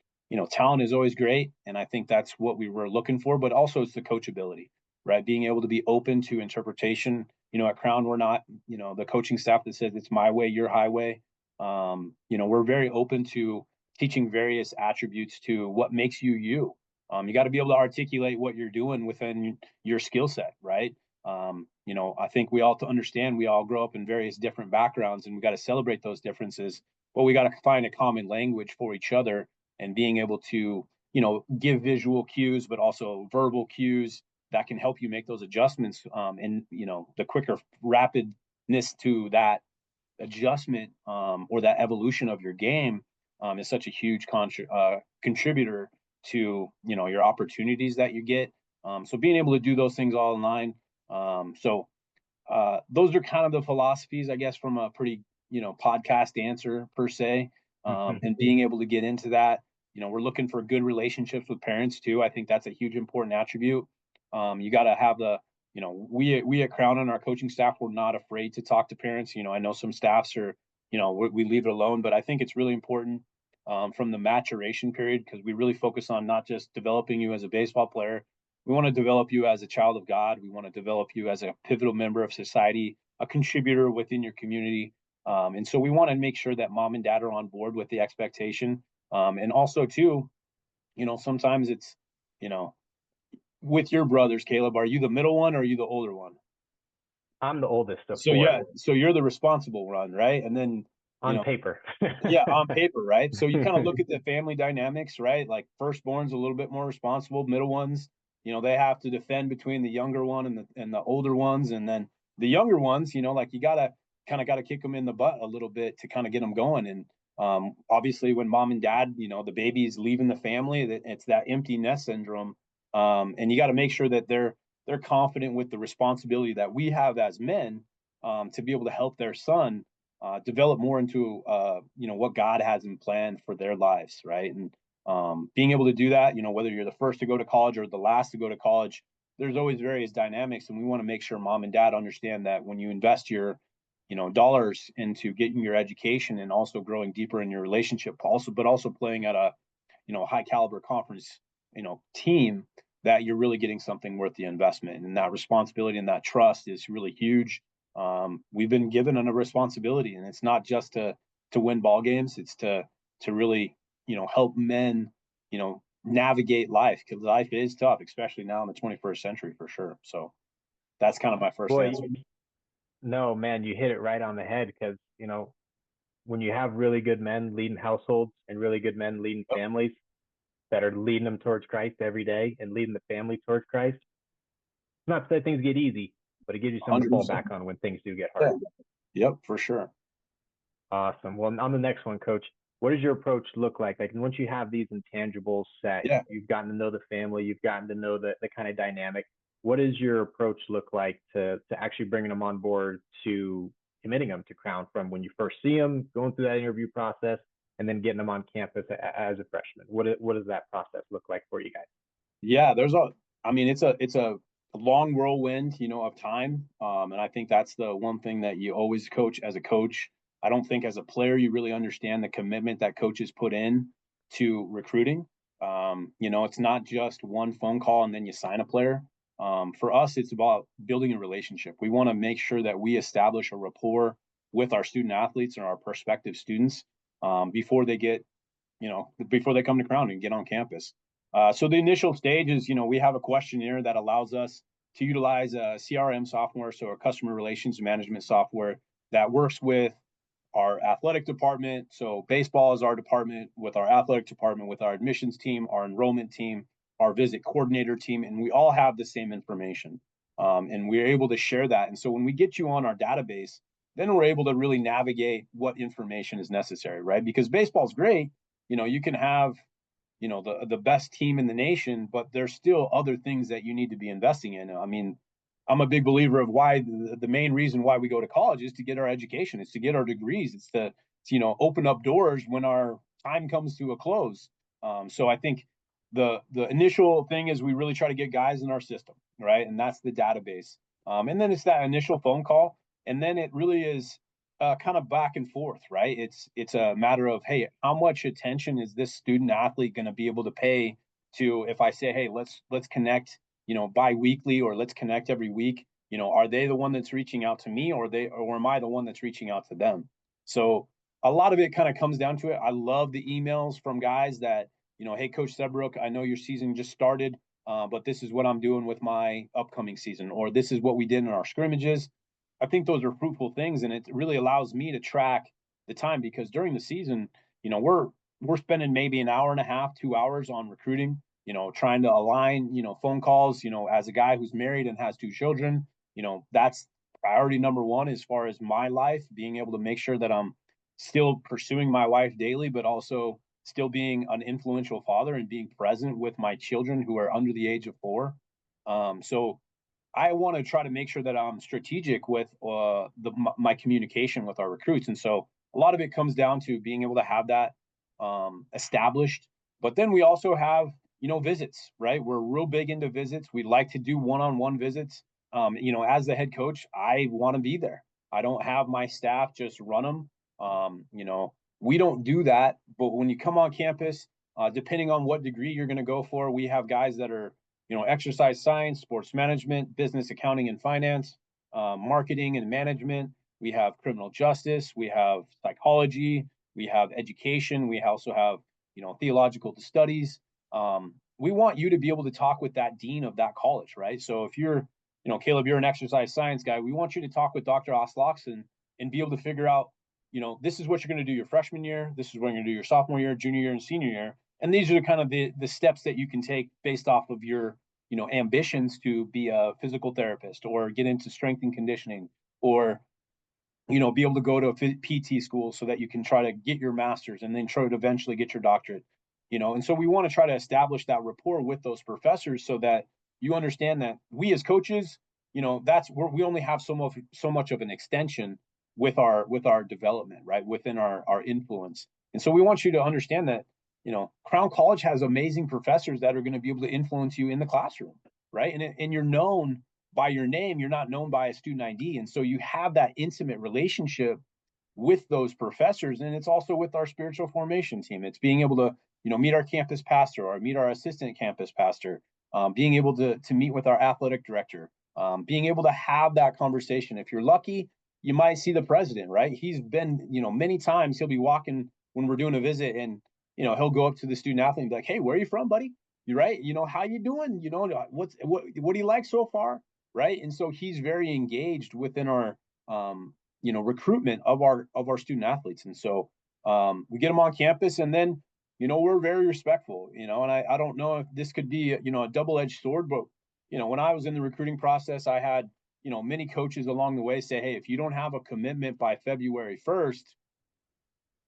talent is always great. And I think that's what we were looking for, but also it's the coachability, right? Being able to be open to interpretation. At Crown, we're not, the coaching staff that says it's my way, your highway. We're very open to teaching various attributes to what makes you you. You got to be able to articulate what you're doing within your skill set, right? I think we all understand we all grow up in various different backgrounds, and we got to celebrate those differences, but we got to find a common language for each other, and being able to, give visual cues, but also verbal cues that can help you make those adjustments. And, the quicker rapidness to that adjustment, or that evolution of your game, is such a huge contributor to your opportunities that you get. So being able to do those things all in line. So those are kind of the philosophies, I guess, from a pretty, podcast answer per se. And being able to get into that, we're looking for good relationships with parents too. I think that's a huge important attribute. You got to have we at Crown and our coaching staff, we're not afraid to talk to parents. I know some staffs are, we leave it alone, but I think it's really important from the maturation period, because we really focus on not just developing you as a baseball player. We want to develop you as a child of God. We want to develop you as a pivotal member of society, a contributor within your community. And so we want to make sure that mom and dad are on board with the expectation. And also too, sometimes it's, with your brothers, Caleb, are you the middle one or are you the older one? I'm the oldest of So four. yeah, so you're the responsible one, right? And then on paper. yeah, on paper, right? So you kind of look at the family dynamics, right? Like firstborn's a little bit more responsible, middle ones, they have to defend between the younger one and the older ones, and then the younger ones, like you gotta kick them in the butt a little bit to kind of get them going. And obviously, when mom and dad, the baby's leaving the family, that it's that empty nest syndrome, and you got to make sure that they're confident with the responsibility that we have as men, to be able to help their son develop more into what God has in plan for their lives, right? And being able to do that, whether you're the first to go to college or the last to go to college, there's always various dynamics, and we want to make sure mom and dad understand that when you invest your dollars into getting your education and also growing deeper in your relationship, but also playing at a high caliber conference team, that you're really getting something worth the investment. And that responsibility and that trust is really huge. We've been given a responsibility, and it's not just to win ball games. It's to really, help men, navigate life, because life is tough, especially now in the 21st century, for sure. So that's kind of my first answer. No, man, you hit it right on the head, because, when you have really good men leading households and really good men leading families that are leading them towards Christ every day and leading the family towards Christ, it's not to say things get easy, but it gives you something 100%. To fall back on when things do get hard. Yeah. Yep, for sure. Awesome. Well, on the next one, Coach, what does your approach look like? Like, once you have these intangibles set, you've gotten to know the family, you've gotten to know the kind of dynamic. What does your approach look like to actually bringing them on board, to committing them to Crown, from when you first see them, going through that interview process, and then getting them on campus as a freshman? What does that process look like for you guys? Yeah, it's a long whirlwind, of time. And I think that's the one thing that you always coach as a coach. I don't think as a player you really understand the commitment that coaches put in to recruiting. It's not just one phone call and then you sign a player. For us, it's about building a relationship. We want to make sure that we establish a rapport with our student athletes and our prospective students before they come to Crown and get on campus. So the initial stage is, we have a questionnaire that allows us to utilize a CRM software, so a customer relations management software that works with our athletic department. So baseball is our department, with our athletic department, with our admissions team, our enrollment team, our visit coordinator team, and we all have the same information. And we're able to share that. And so when we get you on our database, then we're able to really navigate what information is necessary, right? Because baseball's great. You can have, the best team in the nation, but there's still other things that you need to be investing in. I mean, I'm a big believer of why the main reason why we go to college is to get our education. It's to get our degrees. It's to open up doors when our time comes to a close. So I think the initial thing is we really try to get guys in our system, right? And that's the database. And then it's that initial phone call. And then it really is kind of back and forth, right? It's a matter of, hey, how much attention is this student athlete going to be able to pay to, if I say, hey, let's connect, bi-weekly, or let's connect every week, are they the one that's reaching out to me, or am I the one that's reaching out to them? So a lot of it kind of comes down to it. I love the emails from guys that, hey, Coach Sedbrook, I know your season just started, but this is what I'm doing with my upcoming season, or this is what we did in our scrimmages. I think those are fruitful things, and it really allows me to track the time, because during the season, we're spending maybe an hour and a half, 2 hours on recruiting, trying to align, phone calls, as a guy who's married and has 2 children, that's priority number one as far as my life, being able to make sure that I'm still pursuing my wife daily, but also still being an influential father and being present with my children who are under the age of 4. So I want to try to make sure that I'm strategic with my communication with our recruits. And so a lot of it comes down to being able to have that established. But then we also have, visits, right? We're real big into visits. We like to do one-on-one visits. As the head coach, I want to be there. I don't have my staff just run them. We don't do that. But when you come on campus, depending on what degree you're going to go for, we have guys that are, exercise science, sports management, business accounting and finance, marketing and management. We have criminal justice. We have psychology. We have education. We also have, theological studies. We want you to be able to talk with that dean of that college, right? So if you're, Caleb, you're an exercise science guy, we want you to talk with Dr. Osloxon and be able to figure out, this is what you're going to do your freshman year. This is what you're going to do your sophomore year, junior year, and senior year. And these are kind of the steps that you can take based off of your, ambitions to be a physical therapist or get into strength and conditioning or, be able to go to a PT school so that you can try to get your master's and then try to eventually get your doctorate, And so we want to try to establish that rapport with those professors so that you understand that we as coaches, that's where we only have so much of an extension with our development, right? Within our influence. And so we want you to understand that, Crown College has amazing professors that are going to be able to influence you in the classroom, right? And you're known by your name, you're not known by a student ID. And so you have that intimate relationship with those professors. And it's also with our spiritual formation team. It's being able to, meet our campus pastor or meet our assistant campus pastor, being able to meet with our athletic director, being able to have that conversation. If you're lucky, you might see the president, right? He's been, many times he'll be walking when we're doing a visit and, he'll go up to the student athlete and be like, hey, where are you from, buddy? You right? How you doing? What do you like so far? Right. And so he's very engaged within our, recruitment of our student athletes. And so we get them on campus and then, we're very respectful, and I don't know if this could be, a double-edged sword, but, when I was in the recruiting process, I had, many coaches along the way say, hey, if you don't have a commitment by February 1st,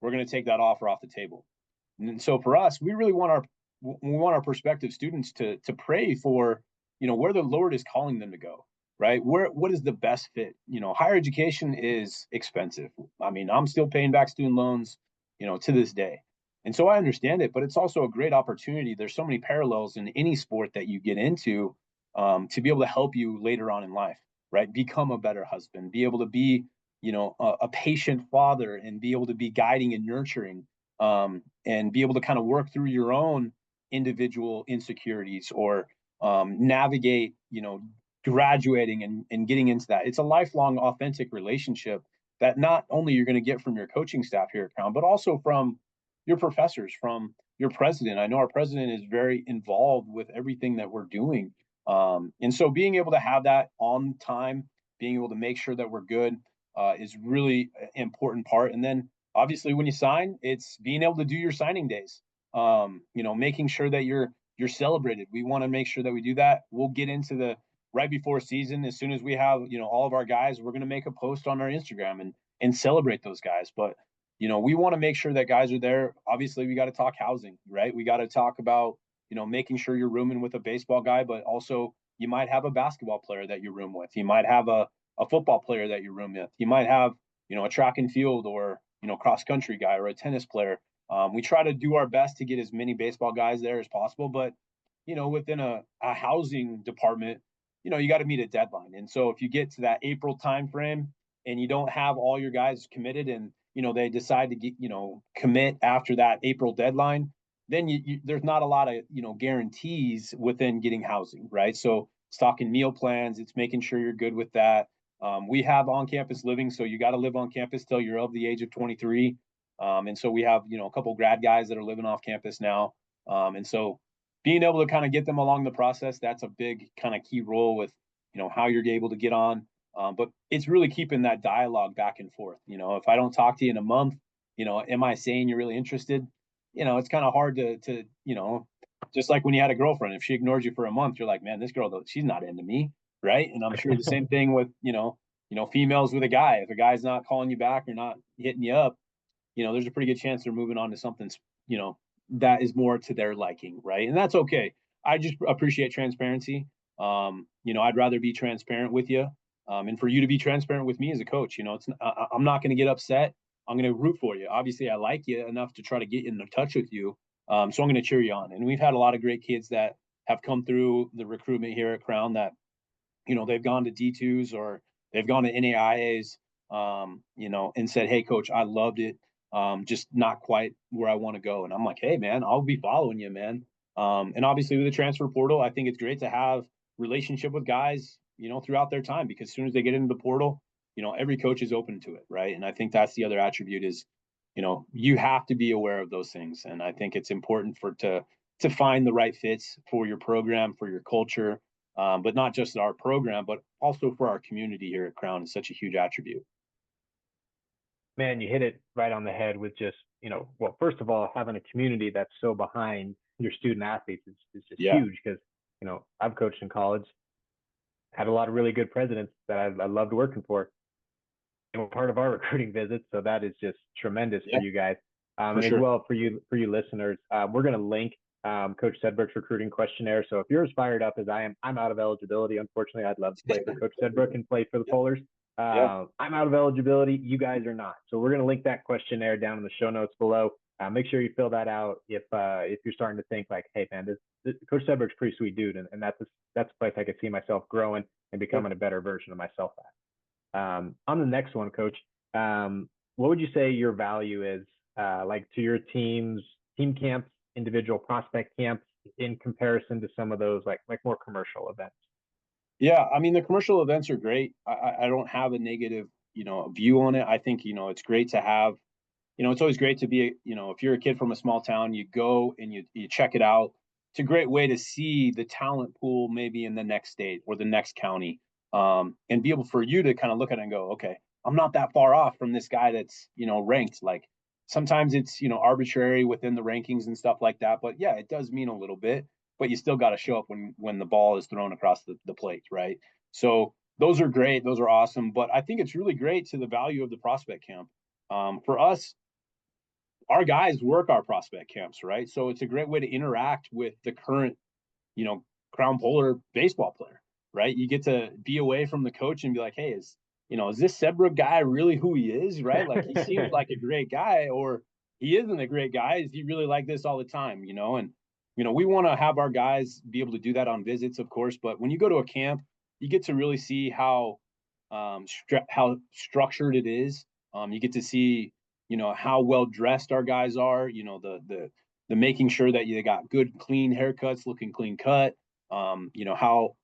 we're going to take that offer off the table. And so for us, we really want our prospective students to pray for, where the Lord is calling them to go, right? What is the best fit? Higher education is expensive. I mean, I'm still paying back student loans, to this day. And so I understand it, but it's also a great opportunity. There's so many parallels in any sport that you get into to be able to help you later on in life, right? Become a better husband, be able to be, a patient father and be able to be guiding and nurturing and be able to kind of work through your own individual insecurities or navigate, graduating and getting into that. It's a lifelong, authentic relationship that not only you're going to get from your coaching staff here at Crown, but also from your professors, from your president. I know our president is very involved with everything that we're doing. And so being able to have that on time, being able to make sure that we're good is really an important part. And then obviously when you sign, it's being able to do your signing days, making sure that you're celebrated. We want to make sure that we do that. We'll get into the right before season. As soon as we have, all of our guys, we're going to make a post on our Instagram and celebrate those guys. But, we want to make sure that guys are there. Obviously, we got to talk housing, right? We got to talk about, making sure you're rooming with a baseball guy, but also you might have a basketball player that you room with. You might have a football player that you room with. You might have, a track and field or, cross country guy or a tennis player. We try to do our best to get as many baseball guys there as possible, but, within a housing department, you got to meet a deadline. And so if you get to that April timeframe and you don't have all your guys committed and, they decide to get, commit after that April deadline, then there's not a lot of, guarantees within getting housing, right? So it's talking meal plans. It's making sure you're good with that. We have on-campus living, so you got to live on campus till you're of the age of 23. And so we have, a couple grad guys that are living off campus now. And so being able to kind of get them along the process, that's a big kind of key role with, how you're able to get on. But it's really keeping that dialogue back and forth. If I don't talk to you in a month, am I saying you're really interested? It's kind of hard to, just like when you had a girlfriend, if she ignored you for a month, you're like, man, this girl, she's not into me. Right. And I'm sure the same thing with, females with a guy. If a guy's not calling you back or not hitting you up, there's a pretty good chance they're moving on to something, that is more to their liking. Right. And that's okay. I just appreciate transparency. I'd rather be transparent with you, and for you to be transparent with me as a coach. I'm not going to get upset. I'm going to root for you. Obviously, I like you enough to try to get in touch with you. So I'm going to cheer you on. And we've had a lot of great kids that have come through the recruitment here at Crown that, they've gone to D2s or they've gone to NAIAs, and said, "Hey, coach, I loved it. Just not quite where I want to go." And I'm like, "Hey, man, I'll be following you, man." And obviously with the transfer portal, I think it's great to have relationship with guys, throughout their time, because as soon as they get into the portal, every coach is open to it. Right. And I think that's the other attribute is, you have to be aware of those things. And I think it's important to find the right fits for your program, for your culture, but not just our program, but also for our community here at Crown is such a huge attribute. Man, you hit it right on the head with just, well, first of all, having a community that's so behind your student athletes is just huge because, I've coached in college, had a lot of really good presidents that I loved working for. They were part of our recruiting visits, so that is just tremendous for you guys. And as well for you listeners, we're going to link Coach Sedbrook's recruiting questionnaire. So if you're as fired up as I am, I'm out of eligibility. Unfortunately, I'd love to play for Coach Sedbrook and play for the Polars. I'm out of eligibility. You guys are not. So we're going to link that questionnaire down in the show notes below. Make sure you fill that out if you're starting to think like, hey, man, this Coach Sedbrook's a pretty sweet dude, and that's a place I could see myself growing and becoming a better version of myself at. On the next one, Coach, what would you say your value is like to your team camps, individual prospect camps in comparison to some of those like more commercial events? Yeah, I mean, the commercial events are great. I don't have a negative, view on it. I think, it's great to have, it's always great to be, if you're a kid from a small town, you go and you check it out. It's a great way to see the talent pool maybe in the next state or the next county, and be able for you to kind of look at it and go, okay, I'm not that far off from this guy that's, ranked. Like sometimes it's, arbitrary within the rankings and stuff like that. But yeah, it does mean a little bit, but you still got to show up when the ball is thrown across the plate, right? So those are great. Those are awesome. But I think it's really great to the value of the prospect camp. For us, our guys work our prospect camps, right? So it's a great way to interact with the current, Crown Polar baseball player, right? You get to be away from the coach and be like, hey, is this Sedbrook guy really who he is, right? Like he seems like a great guy, or he isn't a great guy. Is he really like this all the time, And we want to have our guys be able to do that on visits, of course. But when you go to a camp, you get to really see how structured it is. You get to see, how well dressed our guys are. The making sure that you got good, clean haircuts, looking clean cut. How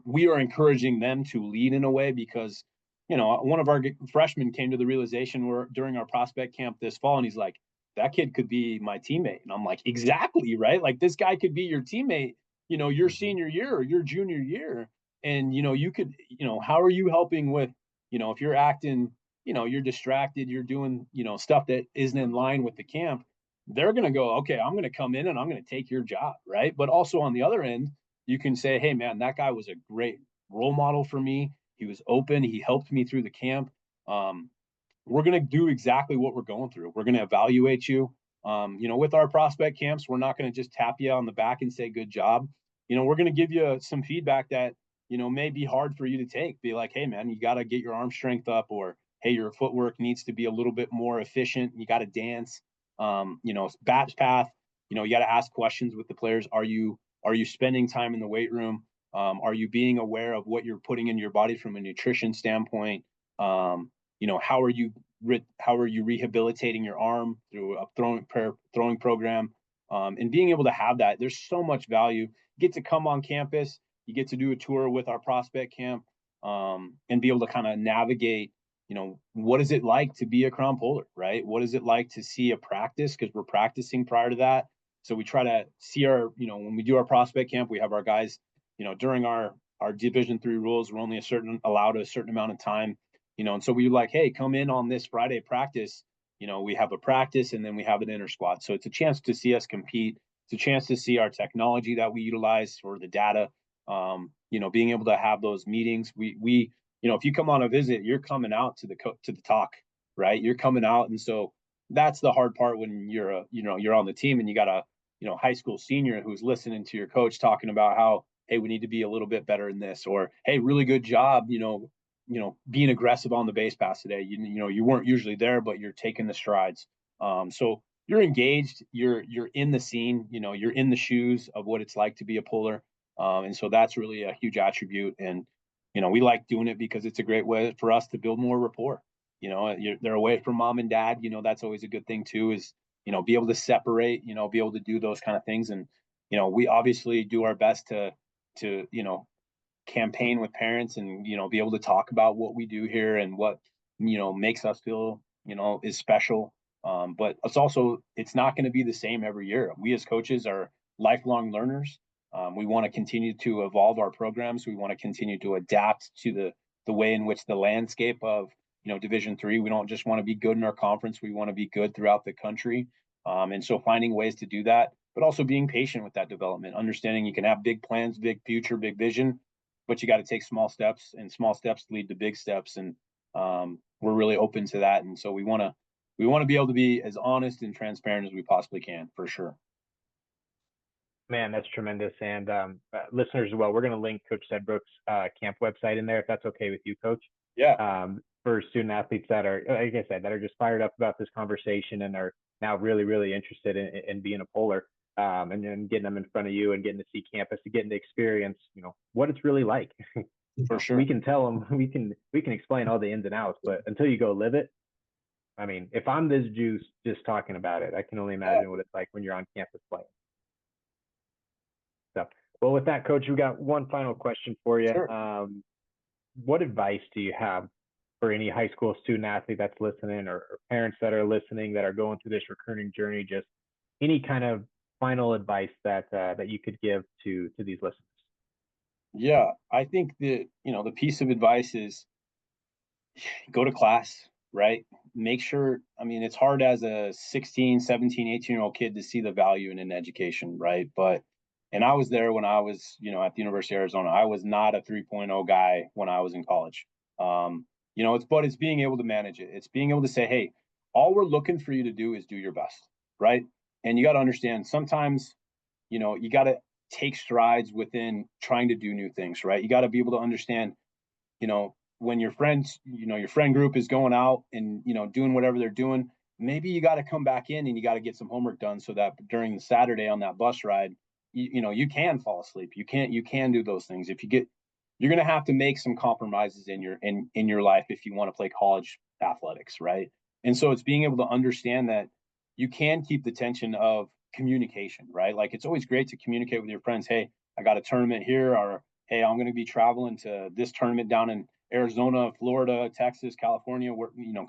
we are encouraging them to lead in a way because, one of our freshmen came to the realization during our prospect camp this fall, and he's like, that kid could be my teammate. And I'm like, exactly, right? Like this guy could be your teammate, your senior year or your junior year. And, you could, how are you helping with, if you're acting, you're distracted, you're doing, stuff that isn't in line with the camp, they're going to go, okay, I'm going to come in and I'm going to take your job. Right. But also on the other end, you can say, hey, man, that guy was a great role model for me. He was open. He helped me through the camp. We're going to do exactly what we're going through. We're going to evaluate you. With our prospect camps, we're not going to just tap you on the back and say, good job. We're going to give you some feedback that, may be hard for you to take. Be like, hey, man, you got to get your arm strength up, or, hey, your footwork needs to be a little bit more efficient. You got to dance, bat path, you got to ask questions with the players. Are you spending time in the weight room? Are you being aware of what you're putting in your body from a nutrition standpoint? How are you rehabilitating your arm through a throwing program? And being able to have that, there's so much value. You get to come on campus, you get to do a tour with our prospect camp, and be able to kind of navigate, what is it like to be a Crown Polar, right? What is it like to see a practice? Because we're practicing prior to that. So we try to see when we do our prospect camp, we have our guys, during our Division III rules, we're only allowed a certain amount of time, and so we like, hey, come in on this Friday practice. We have a practice and then we have an inter squad. So it's a chance to see us compete. It's a chance to see our technology that we utilize for the data. Being able to have those meetings. We if you come on a visit, you're coming out to the talk, right? You're coming out, and so that's the hard part when you're on the team and you got a high school senior who's listening to your coach talking about how hey, we need to be a little bit better in this, or hey, really good job, being aggressive on the base pass today. You weren't usually there, but you're taking the strides. So you're engaged, you're in the scene, you're in the shoes of what it's like to be a puller. And so that's really a huge attribute. And, we like doing it because it's a great way for us to build more rapport. They're away from mom and dad. That's always a good thing too, is, be able to separate, be able to do those kind of things. And, we obviously do our best to, campaign with parents and, be able to talk about what we do here and what, makes us feel, is special. But it's not going to be the same every year. We as coaches are lifelong learners. We want to continue to evolve our programs. We want to continue to adapt to the way in which the landscape of, Division III. We don't just want to be good in our conference. We want to be good throughout the country. And so finding ways to do that, but also being patient with that development, understanding you can have big plans, big future, big vision, but you got to take small steps, and small steps lead to big steps. And we're really open to that. And so we want to be able to be as honest and transparent as we possibly can, for sure. Man, that's tremendous. And listeners as well, we're going to link Coach Sedbrook's camp website in there, if that's okay with you, Coach. Yeah. For student athletes that are, like I said, that are just fired up about this conversation and are now really, really interested in being a polar, and then getting them in front of you and getting to see campus, to getting to experience, what it's really like. For sure. We can tell them, we can explain all the ins and outs, but until you go live it, I mean, if I'm this juice just talking about it, I can only imagine what it's like when you're on campus playing. So, well, with that, Coach, we got one final question for you. Sure. What advice do you have for any high school student athlete that's listening, or parents that are listening that are going through this recruiting journey? Just any kind of final advice that you could give to these listeners? Yeah, I think that, the piece of advice is go to class, right? Make sure, it's hard as a 16, 17, 18-year-old kid to see the value in an education, right? And I was there when I was, at the University of Arizona. I was not a 3.0 guy when I was in college. It's being able to manage it. It's being able to say, hey, all we're looking for you to do is do your best, right? And you got to understand, sometimes, you got to take strides within trying to do new things, right? You got to be able to understand, when your friends, your friend group is going out and, doing whatever they're doing, maybe you got to come back in and you got to get some homework done so that during the Saturday on that bus ride, you can fall asleep. You can do those things. You're going to have to make some compromises in your life if you want to play college athletics, right? And so it's being able to understand that you can keep the tension of communication, right? Like, it's always great to communicate with your friends. Hey, I got a tournament here, or hey, I'm going to be traveling to this tournament down in Arizona, Florida, Texas, California,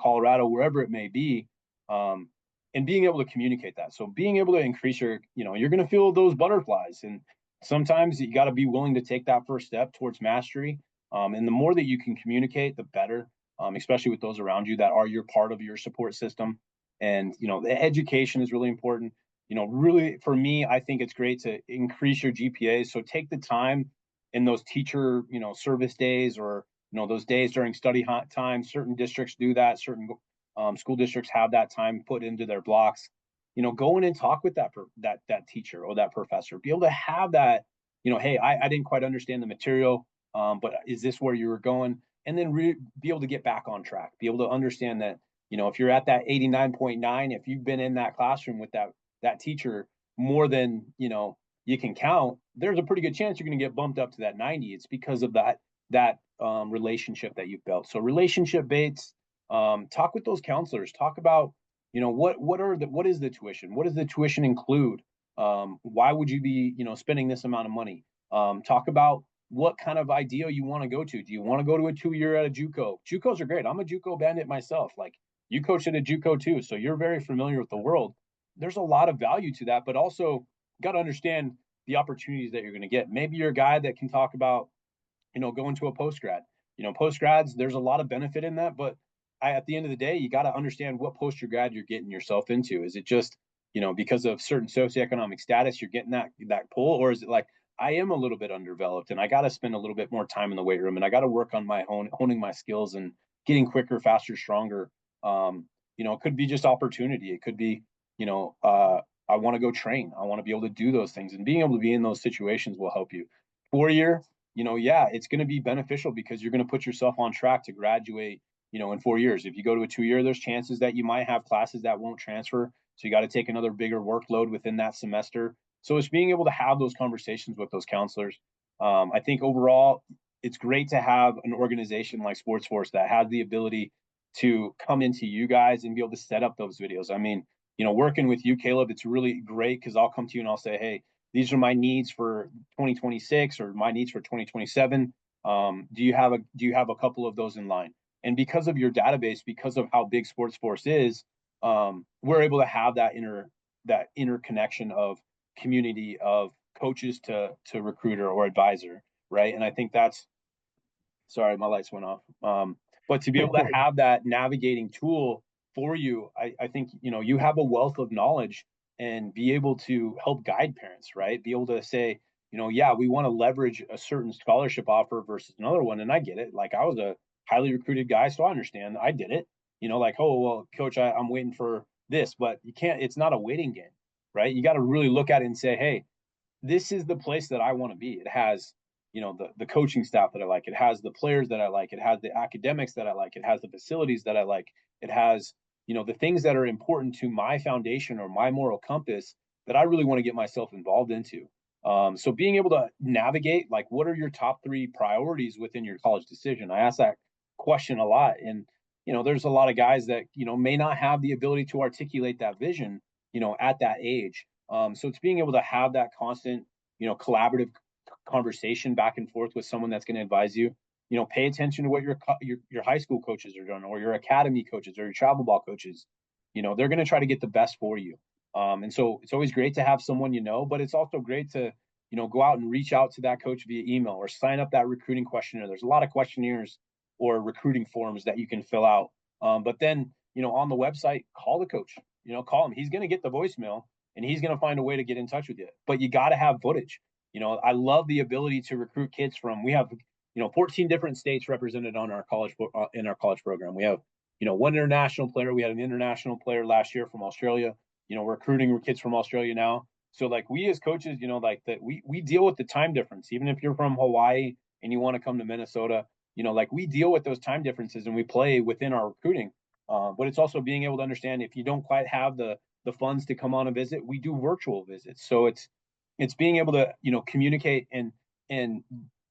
Colorado, wherever it may be. And being able to communicate that. So being able to increase your, you're going to feel those butterflies, and sometimes you got to be willing to take that first step towards mastery. And the more that you can communicate, the better, especially with those around you that are your part of your support system. And, the education is really important. Really, for me, I think it's great to increase your GPA. So take the time in those teacher, service days, or, those days during study time. Certain districts do that. Certain school districts have that time put into their blocks. Go in and talk with that teacher or that professor. Be able to have that, hey, I didn't quite understand the material, but is this where you were going? And then be able to get back on track. Be able to understand that, if you're at that 89.9, if you've been in that classroom with that teacher more than you can count, there's a pretty good chance you're going to get bumped up to that 90. It's because of that relationship that you've built. So relationship based. Talk with those counselors. Talk about, what is the tuition? What does the tuition include? Why would you be, spending this amount of money? Talk about what kind of idea you want to go to. Do you want to go to a 2-year at a JUCO? JUCOs are great. I'm a JUCO bandit myself. Like, you coached at a JUCO too, so you're very familiar with the world. There's a lot of value to that, but also got to understand the opportunities that you're going to get. Maybe you're a guy that can talk about, going to a post grad. Post grads, there's a lot of benefit in that, but at the end of the day, you got to understand what post grad you're getting yourself into. Is it just, because of certain socioeconomic status, you're getting that pull, or is it like, I am a little bit undeveloped and I got to spend a little bit more time in the weight room and I got to work on my own, honing my skills and getting quicker, faster, stronger. It could be just opportunity. It could be, I want to go train. I want to be able to do those things, and being able to be in those situations will help you. 4 year, yeah, it's going to be beneficial because you're going to put yourself on track to graduate, in 4 years. If you go to a 2 year, there's chances that you might have classes that won't transfer. So you got to take another bigger workload within that semester. So it's being able to have those conversations with those counselors. I think overall, it's great to have an organization like SportsForce that has the ability to come into you guys and be able to set up those videos. I mean, working with you, Caleb, it's really great because I'll come to you and I'll say, hey, these are my needs for 2026 or my needs for 2027. Do you have a couple of those in line? And because of your database, because of how big SportsForce is, we're able to have that interconnection of community of coaches to recruiter or advisor, right? And I think that's, sorry, my lights went off. But to be able to have that navigating tool for you, I think you have a wealth of knowledge and be able to help guide parents, right? Be able to say, yeah, we want to leverage a certain scholarship offer versus another one. And I get it. Like, I was a highly recruited guy, so I understand. I did it. Like, oh, well, coach, I'm waiting for this, but you can't, it's not a waiting game, right? You got to really look at it and say, hey, this is the place that I want to be. It has, the coaching staff that I like. It has the players that I like. It has the academics that I like. It has the facilities that I like. It has, the things that are important to my foundation or my moral compass that I really want to get myself involved into. So being able to navigate, like, what are your top 3 priorities within your college decision? I ask that question a lot. And, there's a lot of guys that, may not have the ability to articulate that vision, at that age. So it's being able to have that constant, collaborative conversation back and forth with someone that's going to advise you. Pay attention to what your high school coaches are doing, or your academy coaches, or your travel ball coaches. They're going to try to get the best for you. And so it's always great to have someone, but it's also great to, go out and reach out to that coach via email or sign up that recruiting questionnaire. There's a lot of questionnaires or recruiting forms that you can fill out. But then, on the website, call the coach, call him. He's going to get the voicemail and he's going to find a way to get in touch with you. But you got to have footage. I love the ability to recruit kids from, we have, 14 different states represented on our college, in our college program. We have, one international player. We had an international player last year from Australia. We're recruiting kids from Australia now. So, like, we as coaches, like, that we deal with the time difference. Even if you're from Hawaii and you want to come to Minnesota, like, we deal with those time differences and we play within our recruiting. But it's also being able to understand, if you don't quite have the funds to come on a visit, we do virtual visits. So it's being able to, communicate, and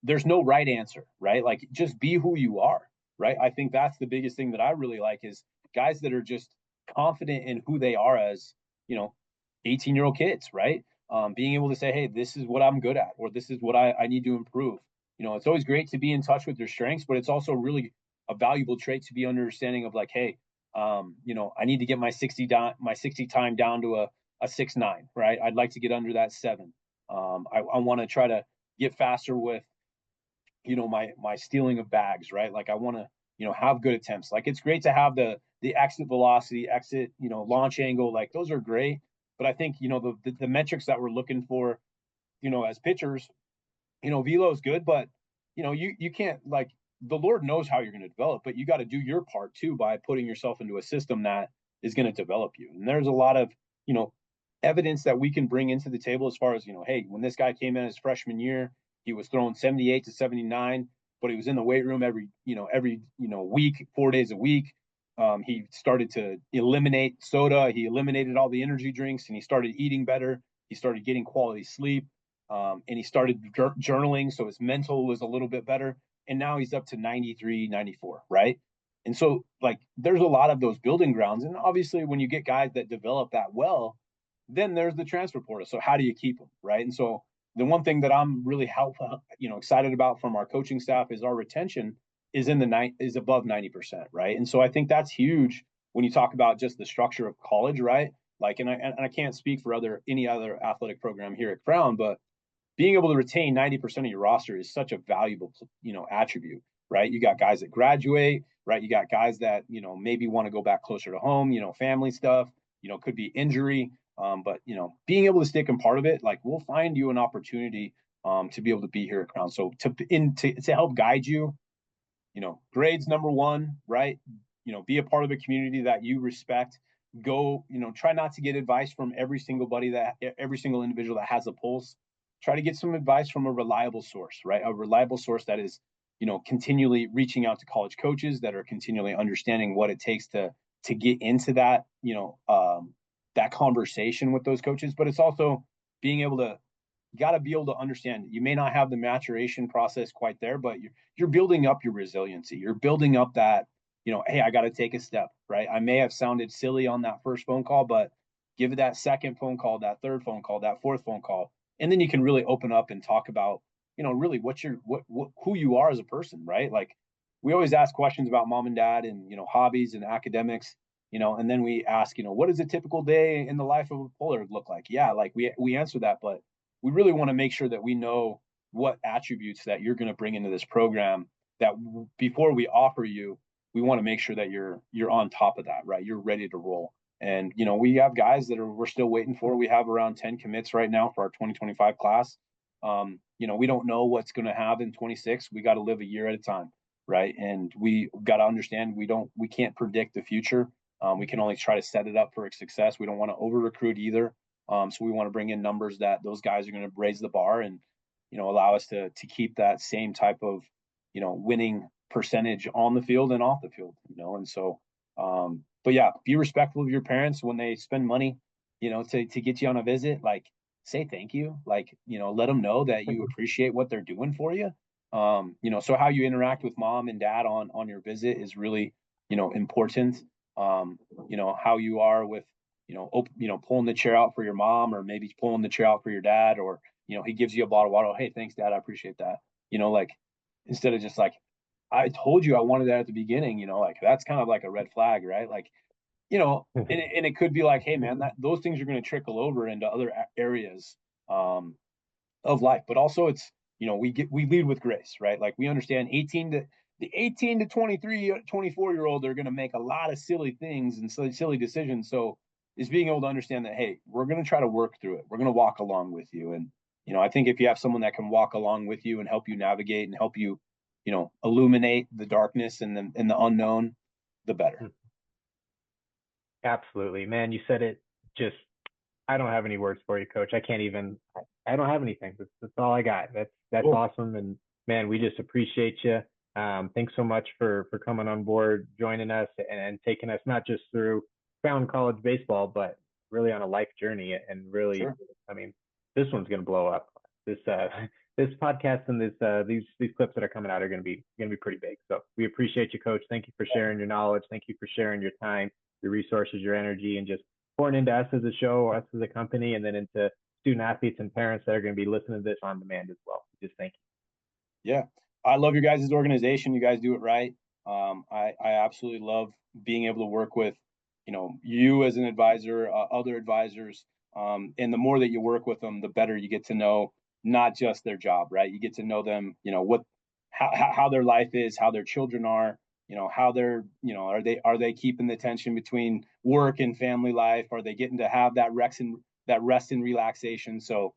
there's no right answer, right? Like, just be who you are, right? I think that's the biggest thing that I really like, is guys that are just confident in who they are as, 18-year-old kids, right? Being able to say, hey, this is what I'm good at, or this is what I need to improve. It's always great to be in touch with your strengths, but it's also really a valuable trait to be understanding of, like, hey, I need to get my 60 time down to a 6.9, right? I'd like to get under that 7. I want to try to get faster with, my stealing of bags, right? Like, I want to, have good attempts. Like, it's great to have the exit velocity, exit, launch angle. Like, those are great. But I think, the metrics that we're looking for, as pitchers, velo is good, but, you can't, like, the Lord knows how you're going to develop, but you got to do your part too by putting yourself into a system that is going to develop you. And there's a lot of, evidence that we can bring into the table as far as, hey, when this guy came in his freshman year, he was throwing 78 to 79, but he was in the weight room every week, 4 days a week. He started to eliminate soda. He eliminated all the energy drinks, and he started eating better. He started getting quality sleep, and he started journaling. So his mental was a little bit better. And now he's up to 93, 94, right? And so, like, there's a lot of those building grounds. And obviously, when you get guys that develop that well, then there's the transfer portal. So how do you keep them, right? And so the one thing that I'm really excited about from our coaching staff is our retention is is above 90%, right? And so I think that's huge when you talk about just the structure of college, right? Like, and I can't speak for any other athletic program here at Crown, but being able to retain 90% of your roster is such a valuable, attribute, right? You got guys that graduate, right? You got guys that, maybe want to go back closer to home, family stuff, could be injury. But, being able to stick in part of it, like, we'll find you an opportunity to be able to be here at Crown. So to help guide you, grades number one, right? Be a part of a community that you respect. Go, try not to get advice from every single individual that has a pulse. try to get some advice from a reliable source, right? A reliable source that is, continually reaching out to college coaches that are continually understanding what it takes to get into that, that conversation with those coaches. But it's also being able to, you got to be able to understand, you may not have the maturation process quite there, but you're building up your resiliency. You're building up that, hey, I got to take a step, right? I may have sounded silly on that first phone call, but give it that second phone call, that third phone call, that fourth phone call. And then you can really open up and talk about, really what who you are as a person, right? Like, we always ask questions about mom and dad and, hobbies and academics, and then we ask, what does a typical day in the life of a polar look like? Yeah, like we answer that, but we really want to make sure that we know what attributes that you're going to bring into this program, that before we offer you, we want to make sure that you're on top of that, right? You're ready to roll. And, we have guys that we're still waiting for. We have around 10 commits right now for our 2025 class. We don't know what's going to happen in 26. We got to live a year at a time, right? And we got to understand we can't predict the future. We can only try to set it up for success. We don't want to over recruit either. So we want to bring in numbers that those guys are going to raise the bar and, allow us to keep that same type of, winning percentage on the field and off the field, and so, but yeah, be respectful of your parents when they spend money, to get you on a visit. Like, say thank you, like, let them know that you appreciate what they're doing for you. So how you interact with mom and dad on your visit is really, important. How you are with, pulling the chair out for your mom, or maybe pulling the chair out for your dad, or, he gives you a bottle of water. Hey, thanks, dad. I appreciate that. Like, instead of just like, I told you I wanted that at the beginning, like, that's kind of like a red flag, right? Like, and it could be like, hey man, those things are going to trickle over into other areas, of life. But also it's, we lead with grace, right? Like, we understand the 18 to 23, 24-year-old, they're going to make a lot of silly things and silly decisions. So is being able to understand that, hey, we're going to try to work through it. We're going to walk along with you. And, I think if you have someone that can walk along with you and help you navigate and help you, illuminate the darkness and the unknown, the better. Absolutely, man. You said it. Just, I don't have any words for you, Coach. I don't have anything. That's all I got. That's Cool. awesome. And man, we just appreciate you. Thanks so much for coming on board, joining us, and taking us not just through Crown College baseball, but really on a life journey. And really, Sure. I mean, this one's going to blow up. This podcast and these clips that are coming out are going to be pretty big. So we appreciate you, Coach. Thank you for sharing your knowledge. Thank you for sharing your time, your resources, your energy, and just pouring into us as a show, us as a company, and then into student athletes and parents that are going to be listening to this on demand as well. Just thank you. Yeah, I love your guys' organization. You guys do it right. I absolutely love being able to work with, you as an advisor, other advisors, and the more that you work with them, the better you get to know not just their job, right? You get to know them, how their life is, how their children are, how they're, are they keeping the tension between work and family life? Are they getting to have that rest and relaxation? So,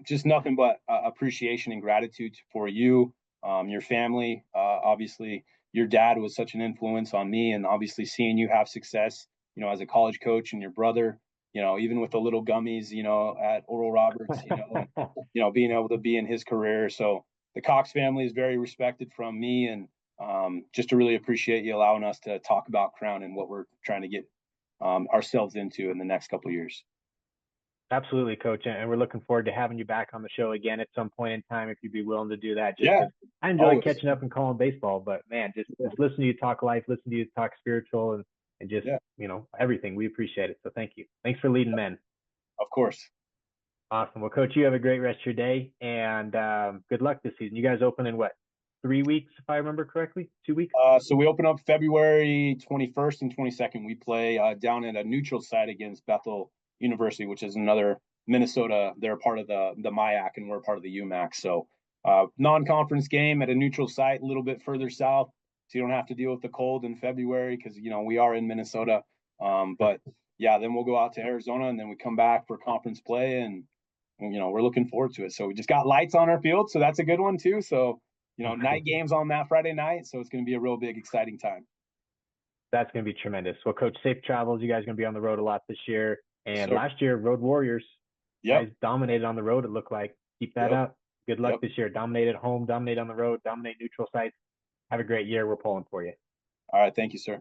just nothing but appreciation and gratitude for you, your family. Obviously, your dad was such an influence on me, and obviously seeing you have success, as a college coach, and your brother, even with the little gummies, at Oral Roberts, being able to be in his career. So the Cox family is very respected from me, and just to really appreciate you allowing us to talk about Crown and what we're trying to get ourselves into in the next couple of years. Absolutely, Coach, and we're looking forward to having you back on the show again at some point in time if you'd be willing to do that. I enjoy always catching up and calling baseball, but man, just listen to you talk life, listen to you talk spiritual, and just everything. We appreciate it. So thank you. Thanks for leading men. Of course. Awesome. Well, Coach, you have a great rest of your day, and good luck this season. You guys open in what, 3 weeks, if I remember correctly? 2 weeks? So we open up February 21st and 22nd. We play down at a neutral site against Bethel University, which is another Minnesota. They're part of the MIAC, and we're part of the UMAC. So non-conference game at a neutral site, a little bit further south, so you don't have to deal with the cold in February because we are in Minnesota. But yeah, then we'll go out to Arizona, and then we come back for conference play, and we're looking forward to it. So we just got lights on our field, so that's a good one too. So night games on that Friday night, so it's going to be a real big, exciting time. That's going to be tremendous. Well, Coach, safe travels. You guys are going to be on the road a lot this year. And Sure. last year, Road Warriors, Yep. guys dominated on the road, it looked like. Keep that up. Good luck Yep. this year. Dominate at home, dominate on the road, dominate neutral sites. Have a great year. We're pulling for you. All right. Thank you, sir.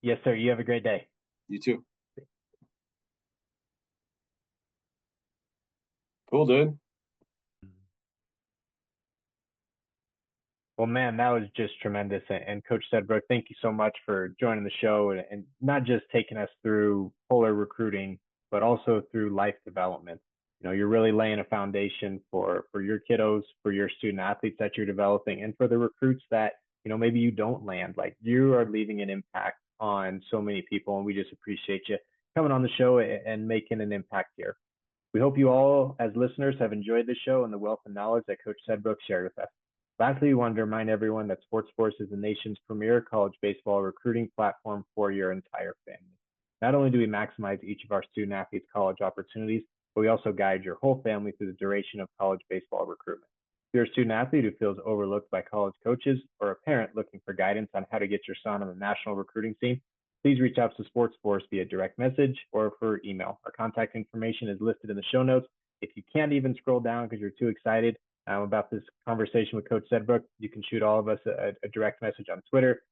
Yes, sir. You have a great day. You too. Cool, dude. Well, man, that was just tremendous. And Coach Sedbrook, thank you so much for joining the show and not just taking us through Polar recruiting, but also through life development. You know, you're really laying a foundation for your kiddos, for your student athletes that you're developing, and for the recruits that, you know, maybe you don't land. Like, you are leaving an impact on so many people, and we just appreciate you coming on the show and making an impact here. We hope you all, as listeners, have enjoyed the show and the wealth of knowledge that Coach Sedbrook shared with us. Lastly, we wanted to remind everyone that SportsForce is the nation's premier college baseball recruiting platform for your entire family. Not only do we maximize each of our student athletes' college opportunities, but we also guide your whole family through the duration of college baseball recruitment. If you're a student athlete who feels overlooked by college coaches or a parent looking for guidance on how to get your son on the national recruiting scene, please reach out to SportsForce via direct message or for email. Our contact information is listed in the show notes. If you can't even scroll down because you're too excited about this conversation with Coach Sedbrook, you can shoot all of us a direct message on Twitter.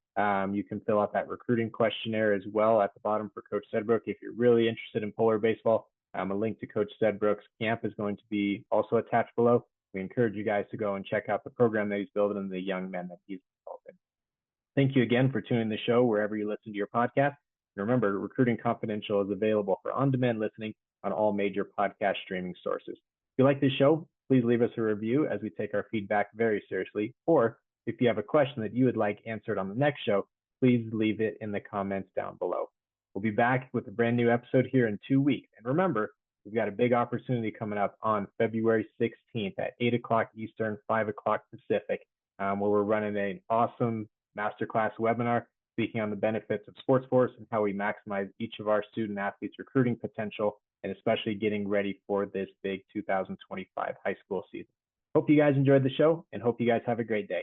You can fill out that recruiting questionnaire as well at the bottom for Coach Sedbrook. If you're really interested in Polar baseball, a link to Coach Sedbrook's camp is going to be also attached below. We encourage you guys to go and check out the program that he's building and the young men that he's developing. Thank you again for tuning the show wherever you listen to your podcast. And remember, Recruiting Confidential is available for on-demand listening on all major podcast streaming sources. If you like this show, please leave us a review as we take our feedback very seriously. Or if you have a question that you would like answered on the next show, please leave it in the comments down below. We'll be back with a brand new episode here in 2 weeks. And remember, we've got a big opportunity coming up on February 16th at 8 o'clock Eastern, 5 o'clock Pacific, where we're running an awesome masterclass webinar speaking on the benefits of SportsForce and how we maximize each of our student athletes' recruiting potential, and especially getting ready for this big 2025 high school season. Hope you guys enjoyed the show and hope you guys have a great day.